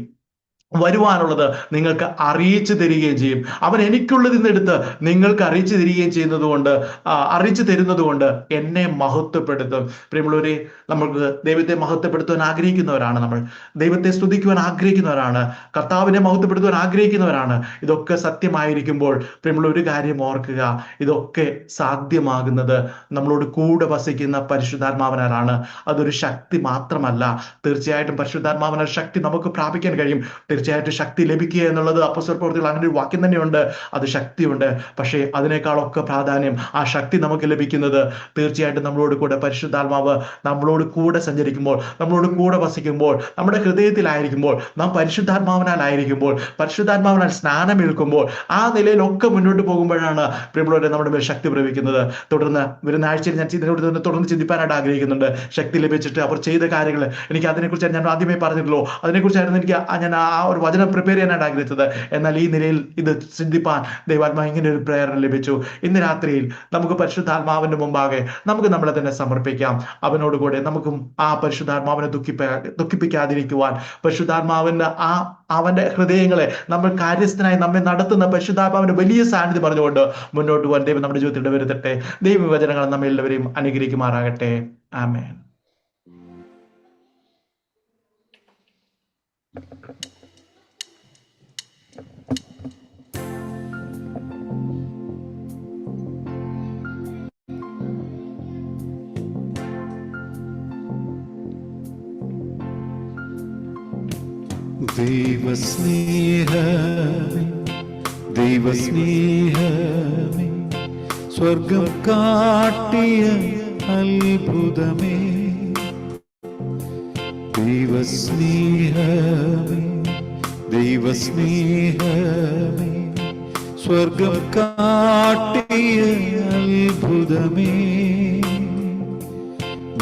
വരുവാനുള്ളത് നിങ്ങൾക്ക് അറിയിച്ചു തരികയും ചെയ്യും. അവൻ എനിക്കുള്ളത് ഇന്നെടുത്ത് നിങ്ങൾക്ക് അറിയിച്ചു തരുന്നത് കൊണ്ട് എന്നെ മഹത്വപ്പെടുത്തും. പ്രിയമുള്ളവരെ, നമ്മൾക്ക് ദൈവത്തെ മഹത്വപ്പെടുത്തുവാൻ ആഗ്രഹിക്കുന്നവരാണ്. നമ്മൾ ദൈവത്തെ സ്തുതിക്കുവാൻ ആഗ്രഹിക്കുന്നവരാണ്. കർത്താവിനെ മഹത്വപ്പെടുത്തുവാൻ ആഗ്രഹിക്കുന്നവരാണ്. ഇതൊക്കെ സത്യമായിരിക്കുമ്പോൾ പ്രിയമുള്ള ഒരു കാര്യം ഓർക്കുക, ഇതൊക്കെ സാധ്യമാകുന്നത് നമ്മളോട് കൂടെ വസിക്കുന്ന പരിശുദ്ധാത്മാവിനാലാണ്. അതൊരു ശക്തി മാത്രമല്ല. തീർച്ചയായിട്ടും പരിശുദ്ധാത്മാവിനാൽ ശക്തി നമുക്ക് പ്രാപിക്കാൻ കഴിയും. തീർച്ചയായിട്ടും ശക്തി ലഭിക്കുക എന്നുള്ളത് അപ്പോസ്തല പ്രവൃത്തിയിൽ അങ്ങനെ ഒരു വാക്യം തന്നെയുണ്ട്. അത് ശക്തിയുണ്ട്. പക്ഷേ അതിനേക്കാളൊക്കെ പ്രാധാന്യം ആ ശക്തി നമുക്ക് ലഭിക്കുന്നത് തീർച്ചയായിട്ടും നമ്മളോട് കൂടെ പരിശുദ്ധാത്മാവ് നമ്മളോട് കൂടെ സഞ്ചരിക്കുമ്പോൾ, നമ്മളോട് കൂടെ വസിക്കുമ്പോൾ, നമ്മുടെ ഹൃദയത്തിലായിരിക്കുമ്പോൾ, നാം പരിശുദ്ധാത്മാവിനാലായിരിക്കുമ്പോൾ, പരിശുദ്ധാത്മാവിനാൽ സ്നാനമേൽക്കുമ്പോൾ, ആ നിലയിലൊക്കെ മുന്നോട്ട് പോകുമ്പോഴാണ് പ്രിയമുള്ളവരെ നമ്മുടെ മേൽ ശക്തി പ്രയോഗിക്കുന്നത്. തുടർന്ന് വരുന്ന ആഴ്ചയിൽ ഞാൻ തുടർന്ന് ചിന്തിപ്പാനായിട്ട് ആഗ്രഹിക്കുന്നുണ്ട്. ശക്തി ലഭിച്ചിട്ട് അവർ ചെയ്ത കാര്യങ്ങൾ, എനിക്ക് അതിനെക്കുറിച്ച് ഞാൻ ആദ്യമേ പറഞ്ഞിട്ടുള്ളൂ, അതിനെക്കുറിച്ചായിരുന്നു എനിക്ക് ഞാൻ ആ ഒരു വചനം പ്രിപ്പയർ ചെയ്യാനായിട്ട് ആഗ്രഹിച്ചത്. എന്നാൽ ഈ നിലയിൽ ഇത് ചിന്തിപ്പാൻ ദൈവാത്മാവ് ഇങ്ങനെ ഒരു പ്രേരണ ലഭിച്ചു. ഇന്ന് രാത്രിയിൽ നമുക്ക് പരിശുദ്ധാത്മാവിന്റെ മുമ്പാകെ നമുക്ക് നമ്മളെ തന്നെ സമർപ്പിക്കാം. അവനോട് കൂടെ നമുക്കും ആ പരിശുദ്ധാത്മാവിനെ ദുഃഖിപ്പിക്കാതിരിക്കുവാൻ, പരിശുദ്ധാത്മാവിന്റെ അവന്റെ ഹൃദയങ്ങളെ നമ്മൾ കാര്യസ്ഥനായി നമ്മെ നടത്തുന്ന പരിശുദ്ധാത്മാവിന്റെ വലിയ സാന്നിധ്യം പറഞ്ഞുകൊണ്ട് മുന്നോട്ട് പോകാൻ ദൈവം നമ്മുടെ ജീവിതത്തിൽ ഇടവരുത്തട്ടെ. ദൈവവചനങ്ങൾ നമ്മെ എല്ലാവരെയും അനുഗ്രഹിക്കുമാറാകട്ടെ. ആമേൻ. ദൈവസ്നേഹമേ സ്വർഗം കാട്ടിയ അത്ഭുതമേ, ദൈവസ്നേഹമേ സ്വർഗം കാട്ടിയ അത്ഭുതമേ,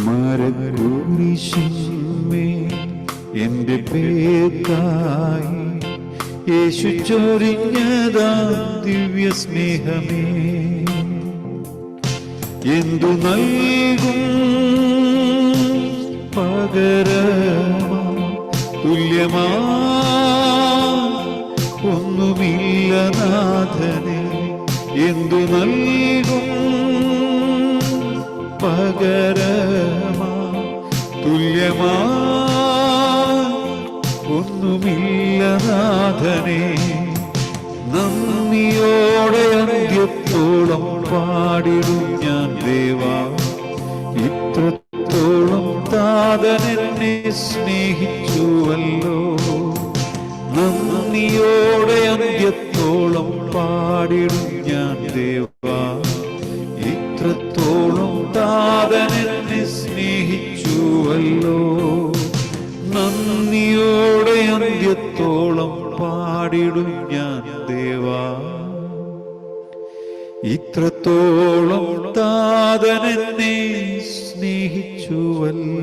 മരക്കുരിശിന്മേൽ എന്റെ പേർക്കായി യേശു ചൊരിഞ്ഞതാ ദിവ്യ സ്നേഹമേ, എന്തു നൽകും പകരമാ തുല്യമാ ഒന്നുമില്ല നാഥനെ, എന്തു നൽകും പകരമാ തുല്യമാ? ഒന്നുമില്ല നാഥനെ, നന്ദിയോടെ അന്ത്യത്തോളം പാടിടും ഞാൻ ദേവാ. ഇത്രത്തോളം താതൻ എന്നെ സ്നേഹിച്ചുവല്ലോ, നന്ദിയോടെ അന്ത്യത്തോളം പാടിടും ഞാൻ ദേവാ. ഇത്രത്തോളം താതൻ എന്നെ സ്നേഹിച്ചുവല്ലോ, നന്ദിയോടെ അന്ത്യത്തോളം പാടിടും ഞാൻ ദേവാ. ഇത്രത്തോളം താതൻ എന്നെ സ്നേഹിച്ചുവല്ലോ.